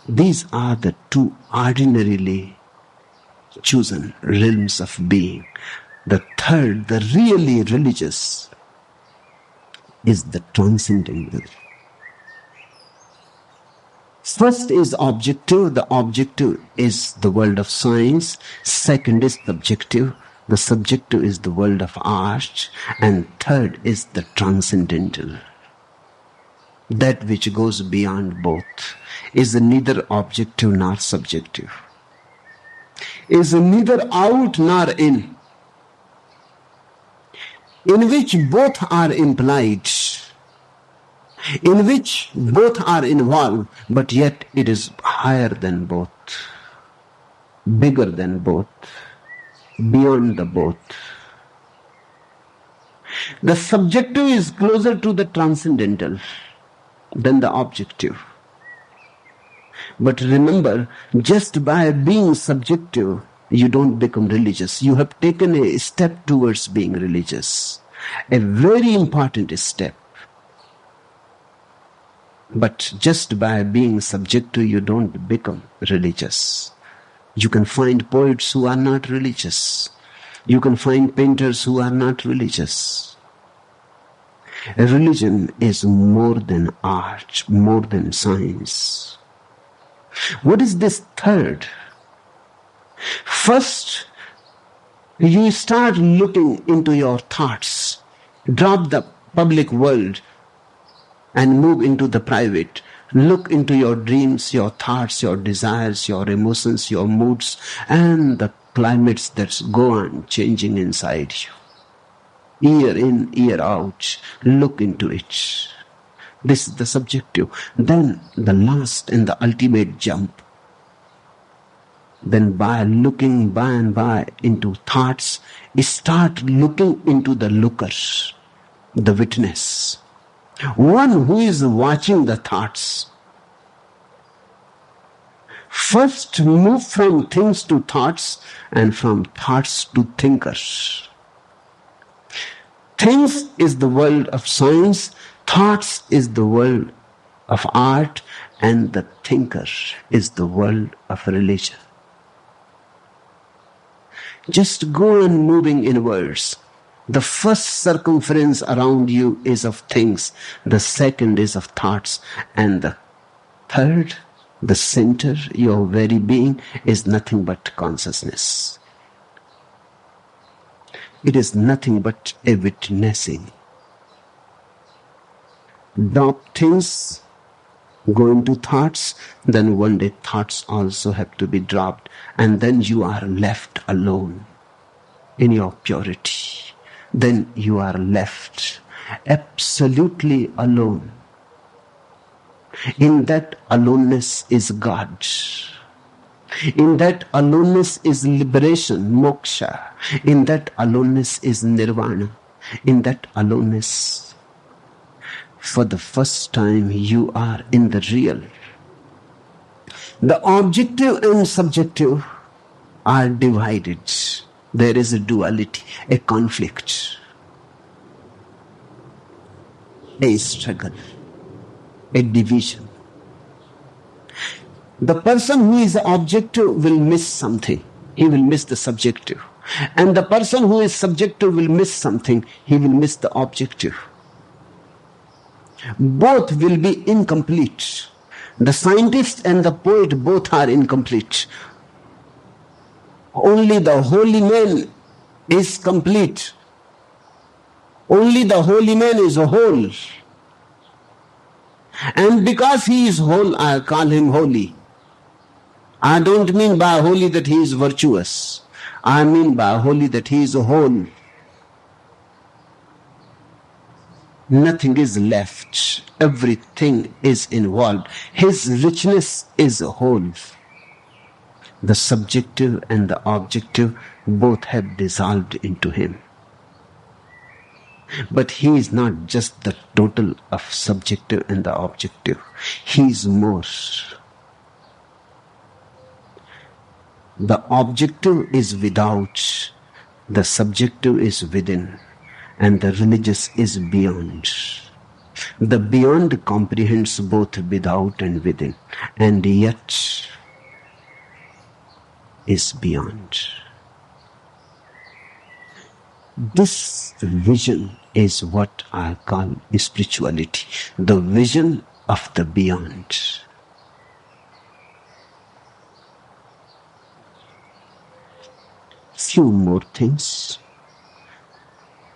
These are the two ordinarily chosen realms of being. The third, the really religious, is the transcendental. First is objective. The objective is the world of science. Second is subjective. The subjective is the world of art. And third is the transcendental. That which goes beyond both is neither objective nor subjective, is neither out nor in which both are implied, in which both are involved, but yet it is higher than both, bigger than both, beyond the both. The subjective is closer to the transcendental than the objective. But remember, just by being subjective, you don't become religious. You have taken a step towards being religious, a very important step. But just by being subjective, you don't become religious. You can find poets who are not religious. You can find painters who are not religious. A religion is more than art, more than science. What is this third? First, you start looking into your thoughts. Drop the public world and move into the private. Look into your dreams, your thoughts, your desires, your emotions, your moods, and the climates that go on changing inside you. Year in, year out, look into it. This is the subjective. Then the last and the ultimate jump. Then by looking by and by into thoughts, start looking into the looker, the witness. One who is watching the thoughts. First move from things to thoughts and from thoughts to thinkers. Things is the world of science, thoughts is the world of art, and the thinker is the world of religion. Just go on moving inwards. The first circumference around you is of things, the second is of thoughts, and the third, the center, your very being, is nothing but consciousness. It is nothing but a witnessing. Drop things, go into thoughts, then one day thoughts also have to be dropped, and then you are left alone in your purity. Then you are left absolutely alone. In that aloneness is God. In that aloneness is liberation, moksha. In that aloneness is nirvana. In that aloneness, for the first time, you are in the real. The objective and subjective are divided. There is a duality, a conflict, a struggle, a division. The person who is objective will miss something. He will miss the subjective. And the person who is subjective will miss something. He will miss the objective. Both will be incomplete. The scientist and the poet both are incomplete. Only the holy man is complete. Only the holy man is whole. And because he is whole, I call him holy. I don't mean by holy that he is virtuous. I mean by holy that he is whole. Nothing is left. Everything is involved. His richness is whole. The subjective and the objective both have dissolved into him. But he is not just the total of subjective and the objective. He is more. The objective is without, the subjective is within, and the religious is beyond. The beyond comprehends both without and within, and yet is beyond. This vision is what I call spirituality, the vision of the beyond. Few more things.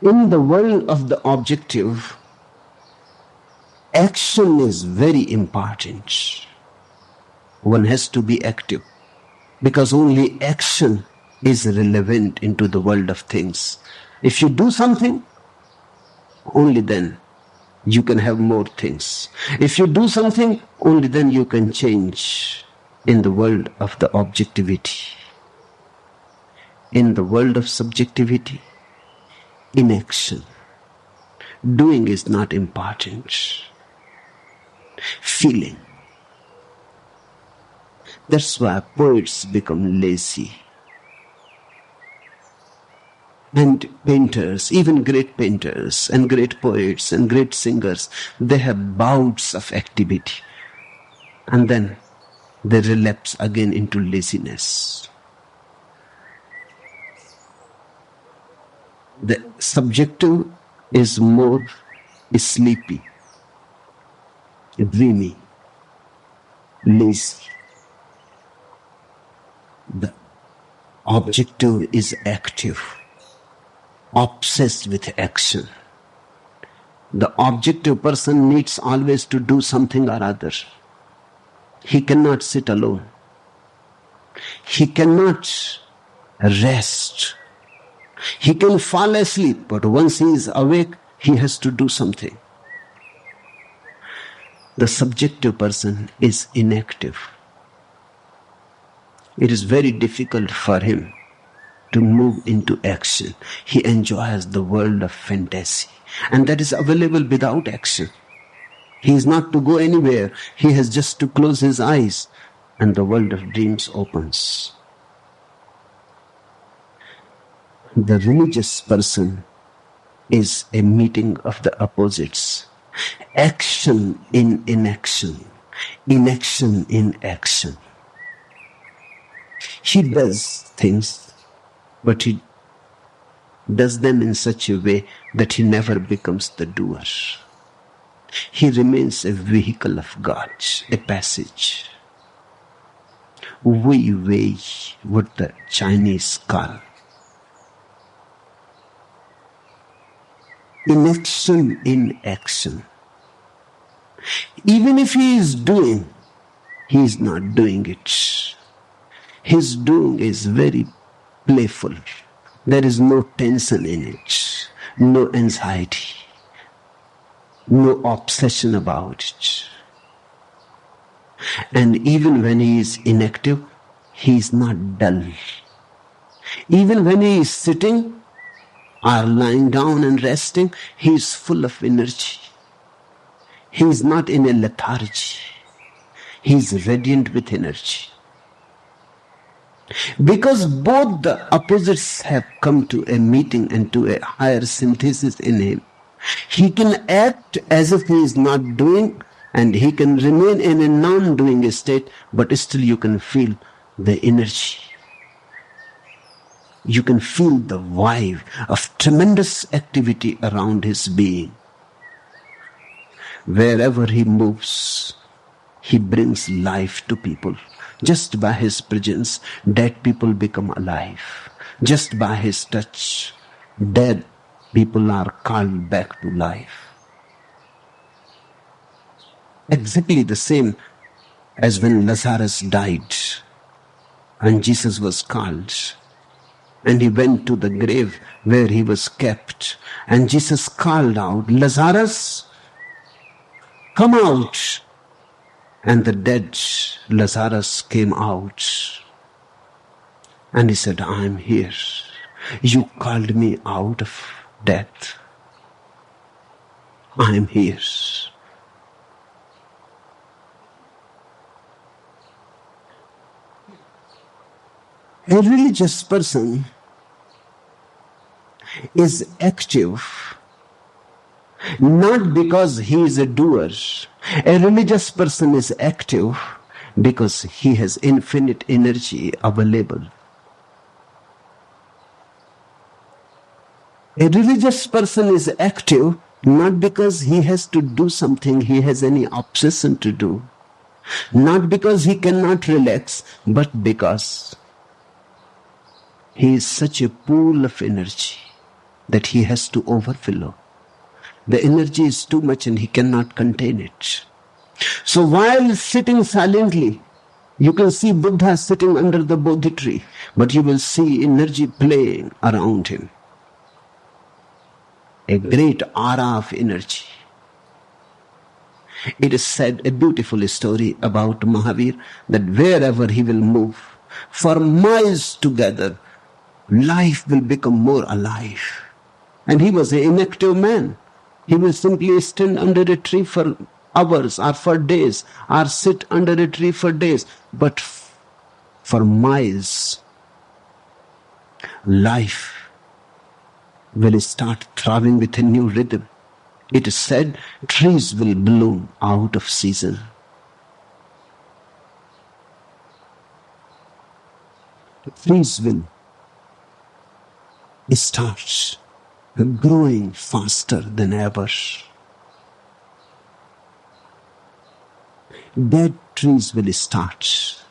In the world of the objective, action is very important. One has to be active, because only action is relevant into the world of things. If you do something, only then you can have more things. If you do something, only then you can change in the world of the objectivity. In the world of subjectivity, inaction. Doing is not important. Feeling. That's why poets become lazy. And painters, even great painters and great poets and great singers, they have bouts of activity. And then they relapse again into laziness. The subjective is more sleepy, dreamy, lazy. The objective is active, obsessed with action. The objective person needs always to do something or other. He cannot sit alone. He cannot rest. He can fall asleep, but once he is awake, he has to do something. The subjective person is inactive. It is very difficult for him to move into action. He enjoys the world of fantasy, and that is available without action. He is not to go anywhere. He has just to close his eyes, and the world of dreams opens. The religious person is a meeting of the opposites. Action in inaction. Inaction in action. He does things, but he does them in such a way that he never becomes the doer. He remains a vehicle of God, a passage. Wei Wei, what the Chinese call inaction in action. Even if he is doing, he is not doing it. His doing is very playful. There is no tension in it, no anxiety, no obsession about it. And even when he is inactive, he is not dull. Even when he is sitting or lying down and resting, he is full of energy. He is not in a lethargy. He is radiant with energy. Because both the opposites have come to a meeting and to a higher synthesis in him, he can act as if he is not doing, and he can remain in a non-doing state, but still you can feel the energy. You can feel the vibe of tremendous activity around his being. Wherever he moves, he brings life to people. Just by his presence, dead people become alive. Just by his touch, dead people are called back to life. Exactly the same as when Lazarus died and Jesus was called. And he went to the grave where he was kept. And Jesus called out, Lazarus, come out. And the dead Lazarus came out. And he said, I am here. You called me out of death. I am here. A religious person is active not because he is a doer. A religious person is active because he has infinite energy available. A religious person is active not because he has to do something, he has any obsession to do. Not because he cannot relax, but because he is such a pool of energy that he has to overflow. The energy is too much and he cannot contain it. So while sitting silently, you can see Buddha sitting under the Bodhi tree, but you will see energy playing around him. A great aura of energy. It is said, a beautiful story about Mahavir, that wherever he will move, for miles together, life will become more alive. And he was an inactive man. He will simply stand under a tree for hours or for days, or sit under a tree for days. But for miles, life will start throbbing with a new rhythm. It is said, trees will bloom out of season. Trees will start growing faster than ever. Dead trees will start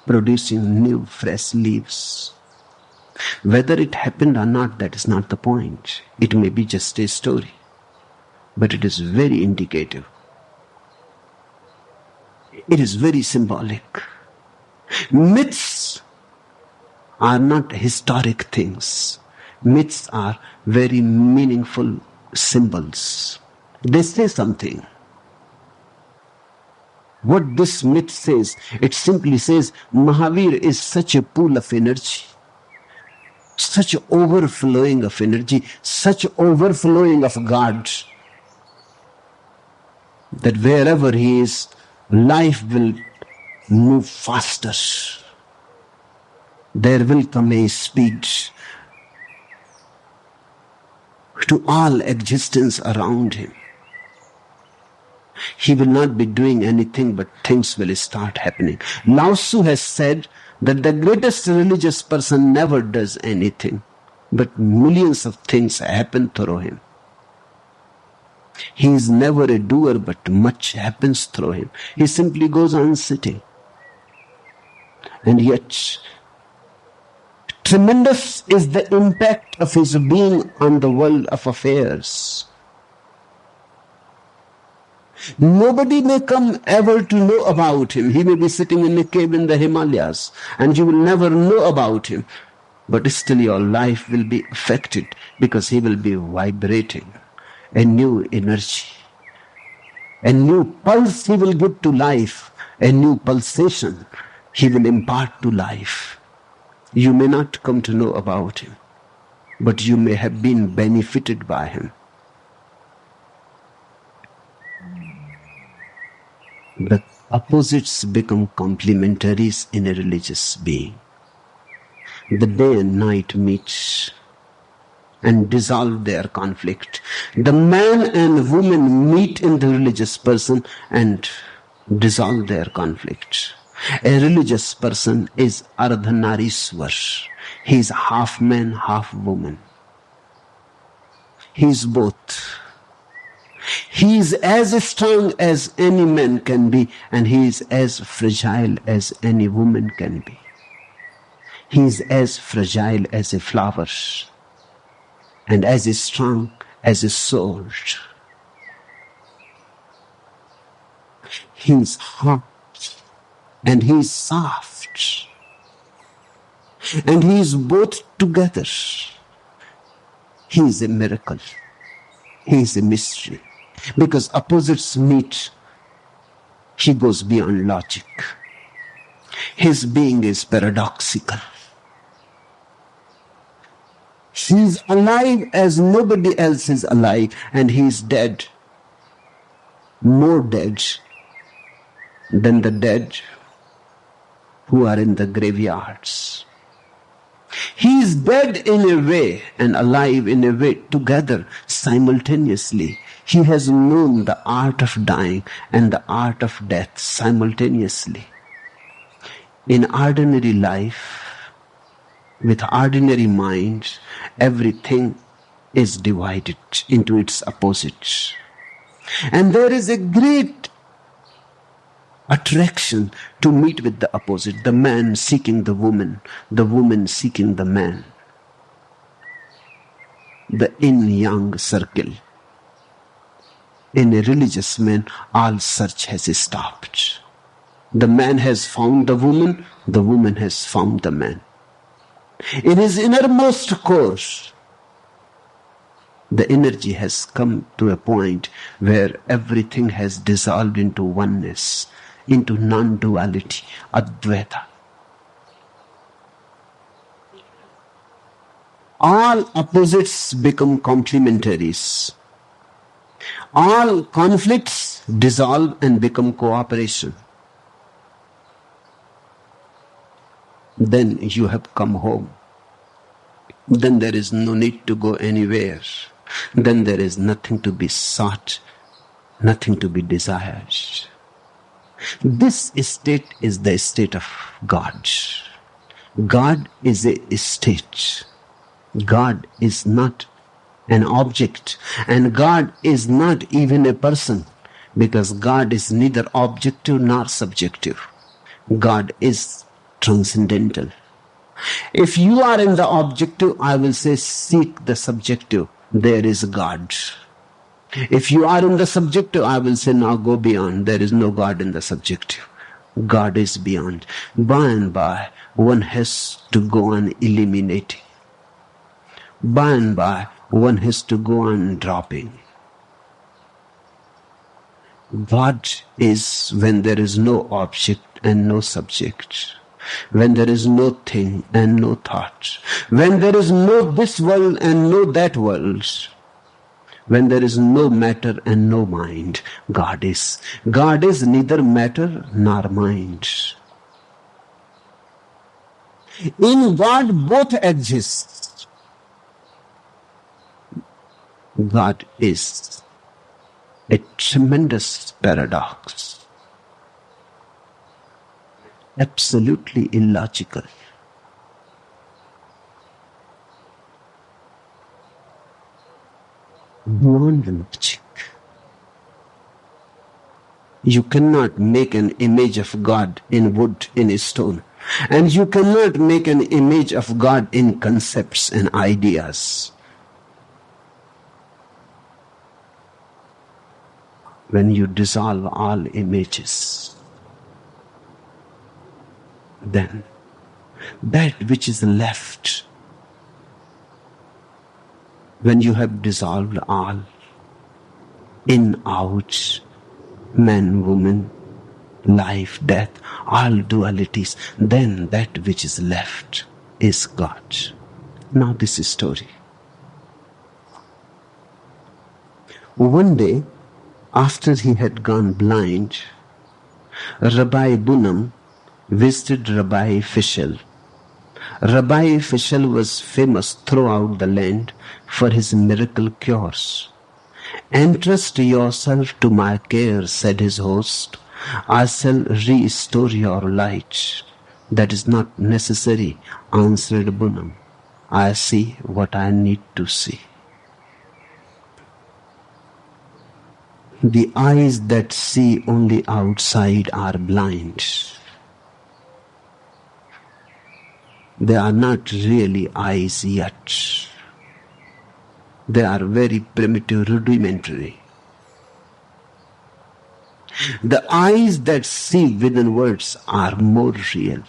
producing new, fresh leaves. Whether it happened or not, that is not the point. It may be just a story, but it is very indicative. It is very symbolic. Myths are not historic things. Myths are very meaningful symbols. They say something. What this myth says, it simply says Mahavir is such a pool of energy, such overflowing of energy, such overflowing of God, that wherever he is, life will move faster. There will come a speed to all existence around him. He will not be doing anything, but things will start happening. Lao Tzu has said that the greatest religious person never does anything, but millions of things happen through him. He is never a doer, but much happens through him. He simply goes on sitting. And yet, tremendous is the impact of his being on the world of affairs. Nobody may come ever to know about him. He may be sitting in a cave in the Himalayas, and you will never know about him. But still your life will be affected because he will be vibrating a new energy. A new pulse he will give to life, a new pulsation he will impart to life. You may not come to know about him, but you may have been benefited by him. The opposites become complementaries in a religious being. The day and night meet and dissolve their conflict. The man and woman meet in the religious person and dissolve their conflict. A religious person is Ardhanariswar. He is half man, half woman. He is both. He is as strong as any man can be, and he is as fragile as any woman can be. He is as fragile as a flower and as strong as a sword. He is hard and he is soft. And he is both together. He is a miracle. He is a mystery. Because opposites meet, he goes beyond logic. His being is paradoxical. He is alive as nobody else is alive, and he is dead, more dead than the dead who are in the graveyards. He is dead in a way and alive in a way, together, simultaneously. He has known the art of dying and the art of death simultaneously. In ordinary life, with ordinary minds, everything is divided into its opposites. And there is a great attraction to meet with the opposite, the man seeking the woman seeking the man. The yin-yang circle. In a religious man, all search has stopped. The man has found the woman has found the man. In his innermost core, the energy has come to a point where everything has dissolved into oneness, into non-duality, Advaita. All opposites become complementaries. All conflicts dissolve and become cooperation. Then you have come home. Then there is no need to go anywhere. Then there is nothing to be sought, nothing to be desired. This state is the state of God. God is a state. God is not an object, and God is not even a person, because God is neither objective nor subjective. God is transcendental. If you are in the objective, I will say seek the subjective. There is God. If you are in the subjective, I will say now go beyond. There is no God in the subjective. God is beyond. By and by, one has to go on eliminating. By and by, one has to go on dropping. God is when there is no object and no subject. When there is no thing and no thought. When there is no this world and no that world. When there is no matter and no mind. God is. God is neither matter nor mind. In God both exist. God is a tremendous paradox. Absolutely illogical. Beyond logic. You cannot make an image of God in wood, in a stone. And you cannot make an image of God in concepts and ideas. When you dissolve all images, then that which is left, when you have dissolved all, in, out, man, woman, life, death, all dualities, then that which is left is God. Now this is story. One day, after he had gone blind, Rabbi Bunam visited Rabbi Fischel. Rabbi Fischel was famous throughout the land for his miracle cures. "Entrust yourself to my care," said his host. "I shall restore your light." "That is not necessary," answered Bunam. "I see what I need to see." The eyes that see only outside are blind. They are not really eyes yet. They are very primitive, rudimentary. The eyes that see within words are more real.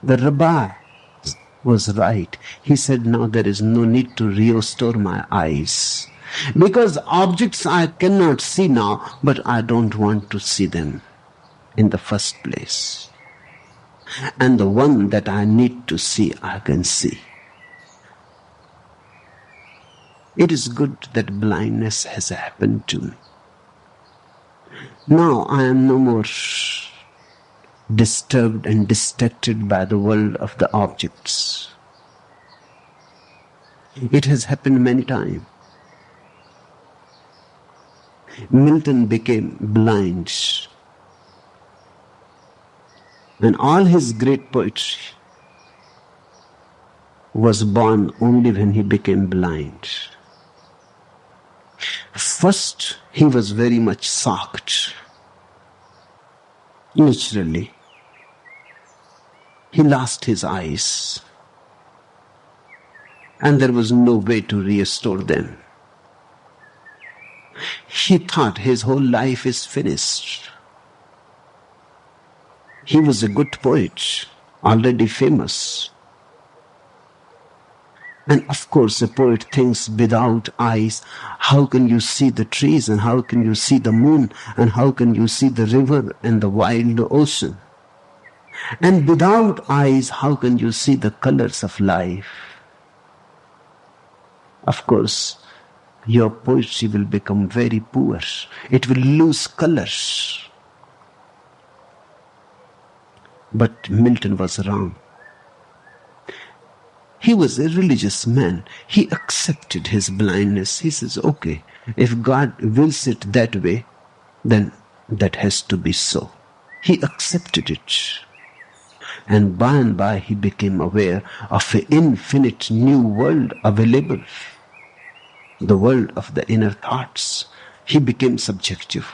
The rabbi was right. He said, now there is no need to restore my eyes. Because objects I cannot see now, but I don't want to see them in the first place. And the one that I need to see, I can see. It is good that blindness has happened to me. Now I am no more disturbed and distracted by the world of the objects. It has happened many times. Milton became blind, and all his great poetry was born only when he became blind. First, he was very much shocked. Naturally, he lost his eyes, and there was no way to restore them. He thought his whole life is finished. He was a good poet, already famous. And of course, a poet thinks, without eyes, how can you see the trees, and how can you see the moon, and how can you see the river and the wild ocean? And without eyes, how can you see the colors of life? Of course, your poetry will become very poor. It will lose colors. But Milton was wrong. He was a religious man. He accepted his blindness. He says, okay, if God wills it that way, then that has to be so. He accepted it. And by he became aware of an infinite new world available. The world of the inner thoughts. He became subjective.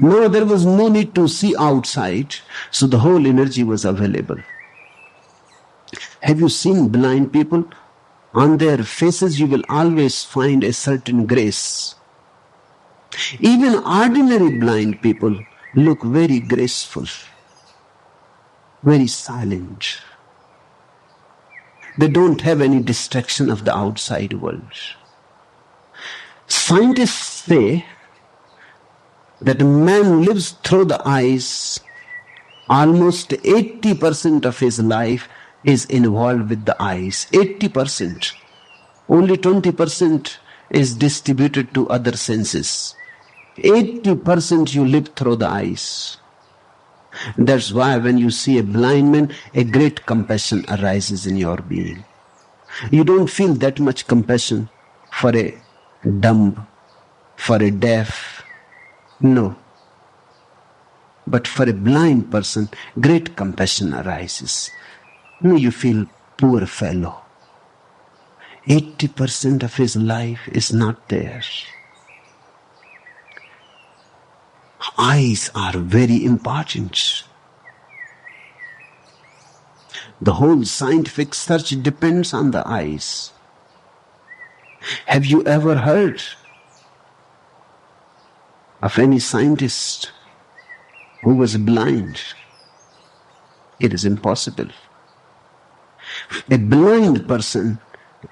Now there was no need to see outside, so the whole energy was available. Have you seen blind people? On their faces you will always find a certain grace. Even ordinary blind people look very graceful, very silent. They don't have any distraction of the outside world. Scientists say that a man lives through the eyes. Almost 80% of his life is involved with the eyes. 80%. Only 20% is distributed to other senses. 80% you live through the eyes. That's why when you see a blind man, a great compassion arises in your being. You don't feel that much compassion for a dumb, for a deaf. No. But for a blind person, great compassion arises. No, you feel, poor fellow. 80% of his life is not there. Eyes are very important. The whole scientific search depends on the eyes. Have you ever heard of any scientist who was blind? It is impossible. A blind person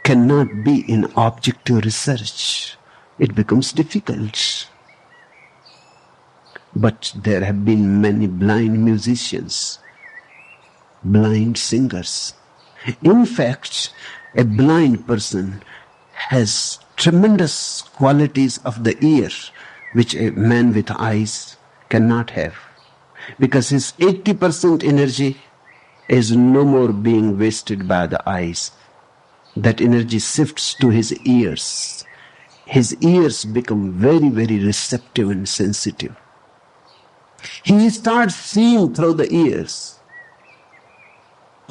cannot be in objective research. It becomes difficult. But there have been many blind musicians, blind singers. In fact, a blind person has tremendous qualities of the ear, which a man with eyes cannot have. Because his 80% energy is no more being wasted by the eyes. That energy shifts to his ears. His ears become very, very receptive and sensitive. He starts seeing through the ears.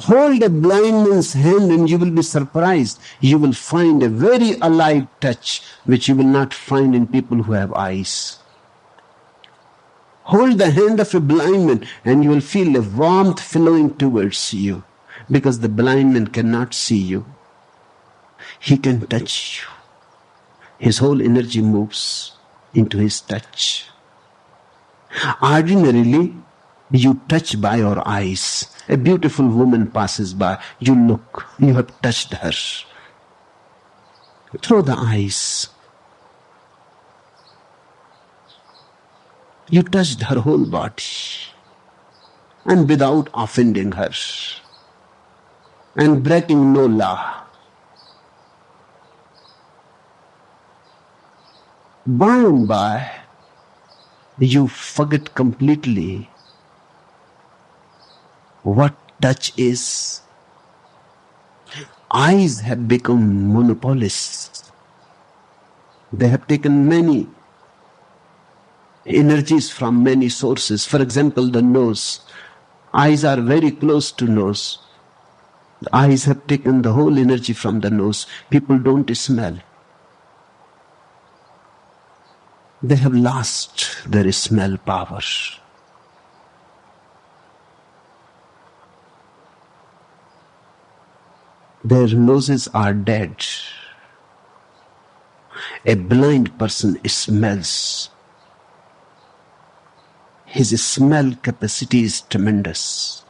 Hold a blind man's hand and you will be surprised. You will find a very alive touch which you will not find in people who have eyes. Hold the hand of a blind man and you will feel a warmth flowing towards you, because the blind man cannot see you. He can touch you. His whole energy moves into his touch. Ordinarily, You touch by your eyes. A beautiful woman passes by. You look. You have touched her. Through the eyes. You touched her whole body. And without offending her. And breaking no law. By and by, you forget completely what touch is. Eyes have become monopolists. They have taken many energies from many sources. For example, the nose. Eyes are very close to nose. The eyes have taken the whole energy from the nose. People don't smell. They have lost their smell power. Their noses are dead. A blind person smells. His smell capacity is tremendous.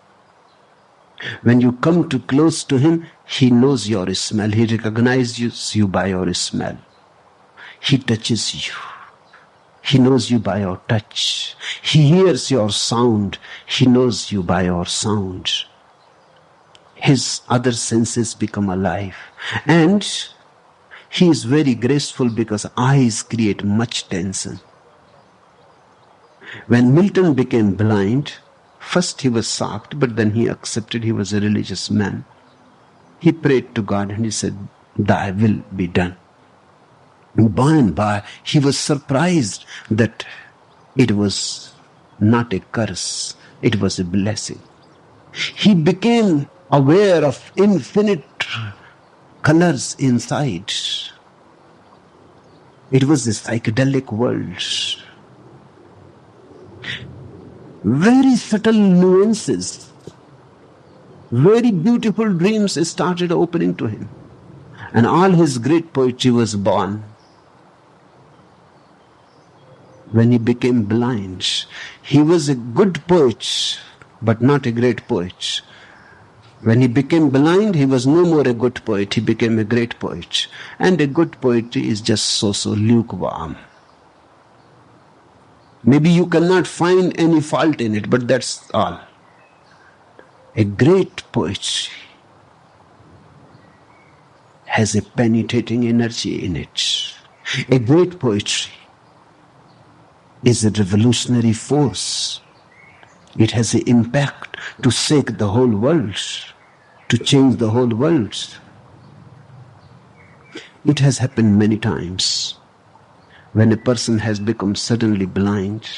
When you come too close to him, he knows your smell. He recognizes you by your smell. He touches you. He knows you by your touch. He hears your sound. He knows you by your sound. His other senses become alive. And he is very graceful because eyes create much tension. When Milton became blind, first he was shocked, but then he accepted. He was a religious man. He prayed to God and he said, "Thy will be done." By and by, he was surprised that it was not a curse, it was a blessing. He became aware of infinite colors inside. It was a psychedelic world. Very subtle nuances, very beautiful dreams started opening to him. And all his great poetry was born when he became blind. He was a good poet, but not a great poet. When he became blind, he was no more a good poet, he became a great poet. And a good poetry is just so lukewarm. Maybe you cannot find any fault in it, but that's all. A great poetry has a penetrating energy in it. A great poetry is a revolutionary force. It has an impact to shake the whole world, to change the whole world. It has happened many times. When a person has become suddenly blind,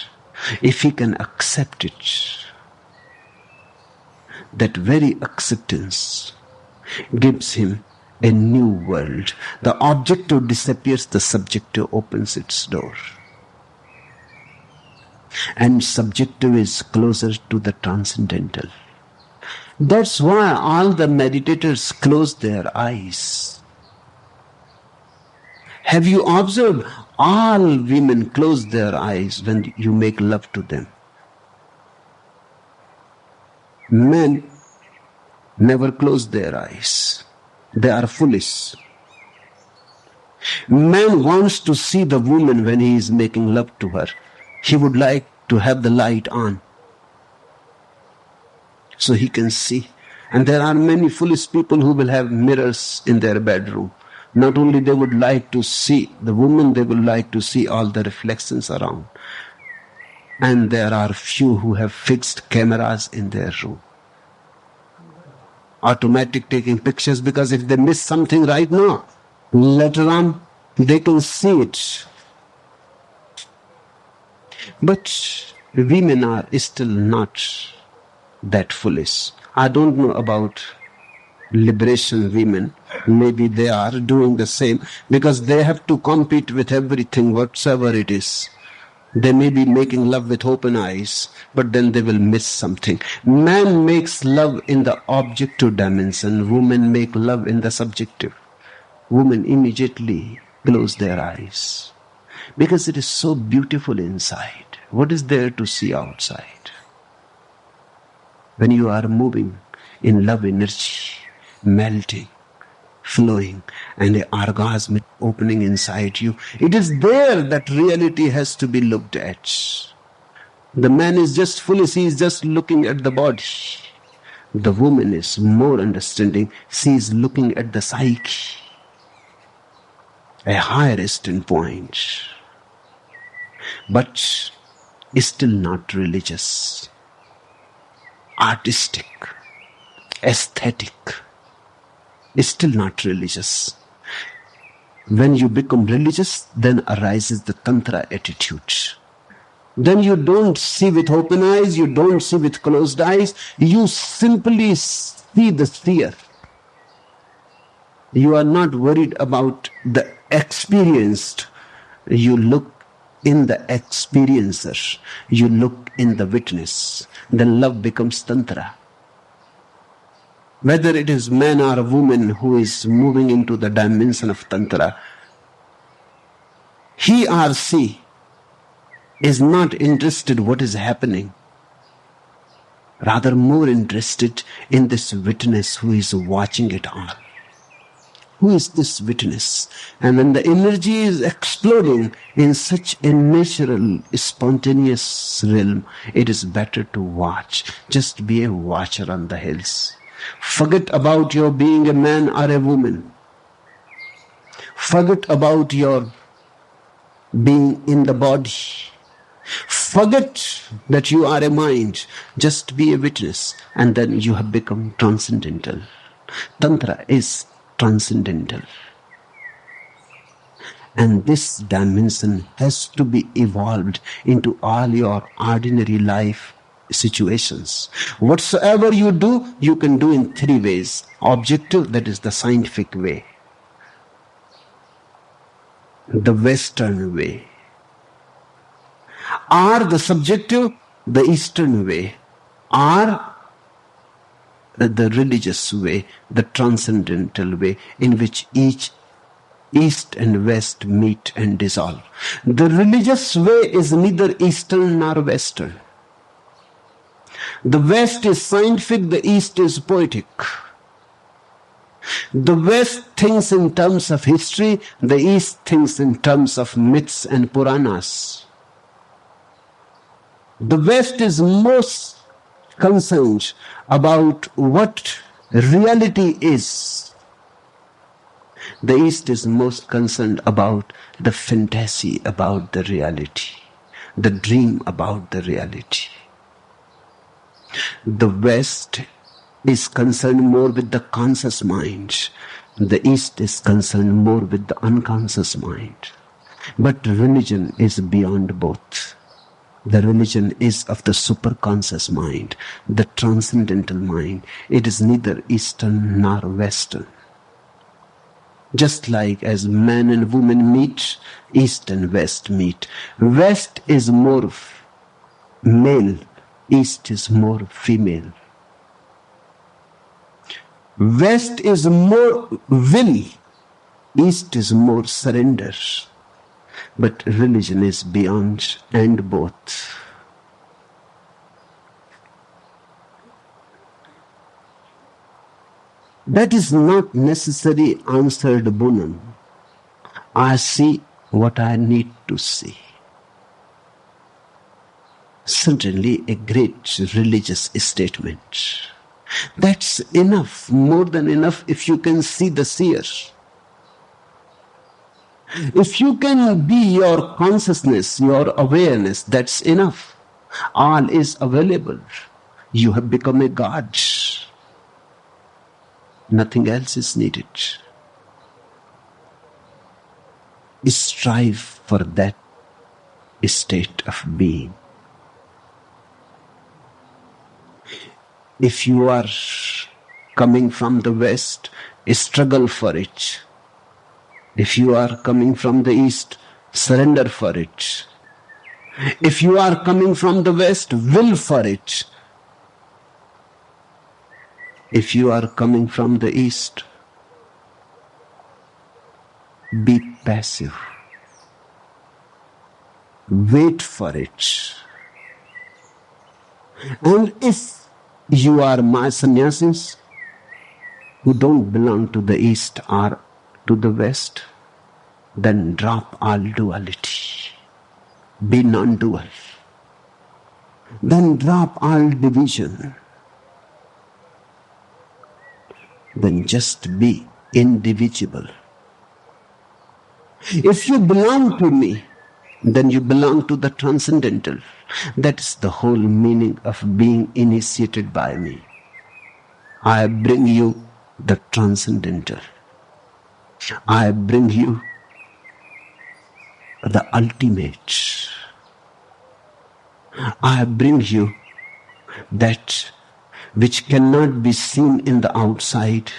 if he can accept it, that very acceptance gives him a new world. The objective disappears, the subjective opens its door. And subjective is closer to the transcendental. That's why all the meditators close their eyes. Have you observed? All women close their eyes when you make love to them. Men never close their eyes. They are foolish. Man wants to see the woman when he is making love to her. He would like to have the light on so he can see. And there are many foolish people who will have mirrors in their bedroom. Not only they would like to see the woman, they would like to see all the reflections around. And there are few who have fixed cameras in their room. Automatic taking pictures, because if they miss something right now, later on they can see it. But women are still not that foolish. I don't know about liberation women. Maybe they are doing the same, because they have to compete with everything, whatsoever it is. They may be making love with open eyes, but then they will miss something. Man makes love in the objective dimension. Women make love in the subjective. Women immediately close their eyes, because it is so beautiful inside. What is there to see outside? when you are moving in love energy, melting, flowing, and the orgasm opening inside you, it is there that reality has to be looked at. The man is just foolish, he is just looking at the body. The woman is more understanding, she is looking at the psyche, a higher standpoint, but still not religious, artistic, aesthetic, still not religious. When you become religious, then arises the Tantra attitude. Then you don't see with open eyes, you don't see with closed eyes, you simply see the seer. You are not worried about the experienced. You look in the experiencer. You look in the witness. Then love becomes Tantra. Whether it is man or a woman who is moving into the dimension of Tantra, he or she is not interested what is happening, rather more interested in this witness who is watching it all. Who is this witness? And when the energy is exploding in such a natural, spontaneous realm, it is better to watch. Just be a watcher on the hills. Forget about your being a man or a woman. Forget about your being in the body. Forget that you are a mind. Just be a witness, and then you have become transcendental. Tantra is transcendental. And this dimension has to be evolved into all your ordinary life situations. Whatsoever you do, you can do in three ways. Objective, that is the scientific way. The Western way. Or the subjective, the Eastern way. Or the religious way, the transcendental way, in which each East and West meet and dissolve. The religious way is neither Eastern nor Western. The West is scientific, the East is poetic. The West thinks in terms of history, the East thinks in terms of myths and Puranas. The West is most concerned about what reality is. The East is most concerned about the fantasy about the reality, the dream about the reality. The West is concerned more with the conscious mind. The East is concerned more with the unconscious mind. But religion is beyond both. The religion is of the superconscious mind, the transcendental mind. It is neither Eastern nor Western. Just like as man and woman meet, East and West meet. West is more male, East is more female. West is more will, East is more surrender. But religion is beyond and both. That is not necessarily answered Bunam. I see what I need to see. Certainly a great religious statement. That's enough, more than enough, if you can see the seer. If you can be your consciousness, your awareness, that's enough. All is available. You have become a God. Nothing else is needed. Strive for that state of being. If you are coming from the West, struggle for it. If you are coming from the East, surrender for it. If you are coming from the West, will for it. If you are coming from the East, be passive. Wait for it. And if you are my sannyasis who don't belong to the East or to the West, then drop all duality. Be non-dual. Then drop all division. Then just be indivisible. If you belong to me, then you belong to the transcendental. That's the whole meaning of being initiated by me. I bring you the transcendental. I bring you the ultimate. I bring you that which cannot be seen in the outside,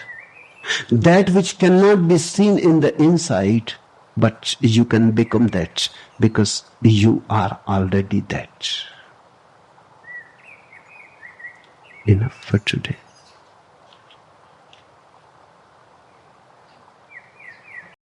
that which cannot be seen in the inside, but you can become that because you are already that. Enough for today.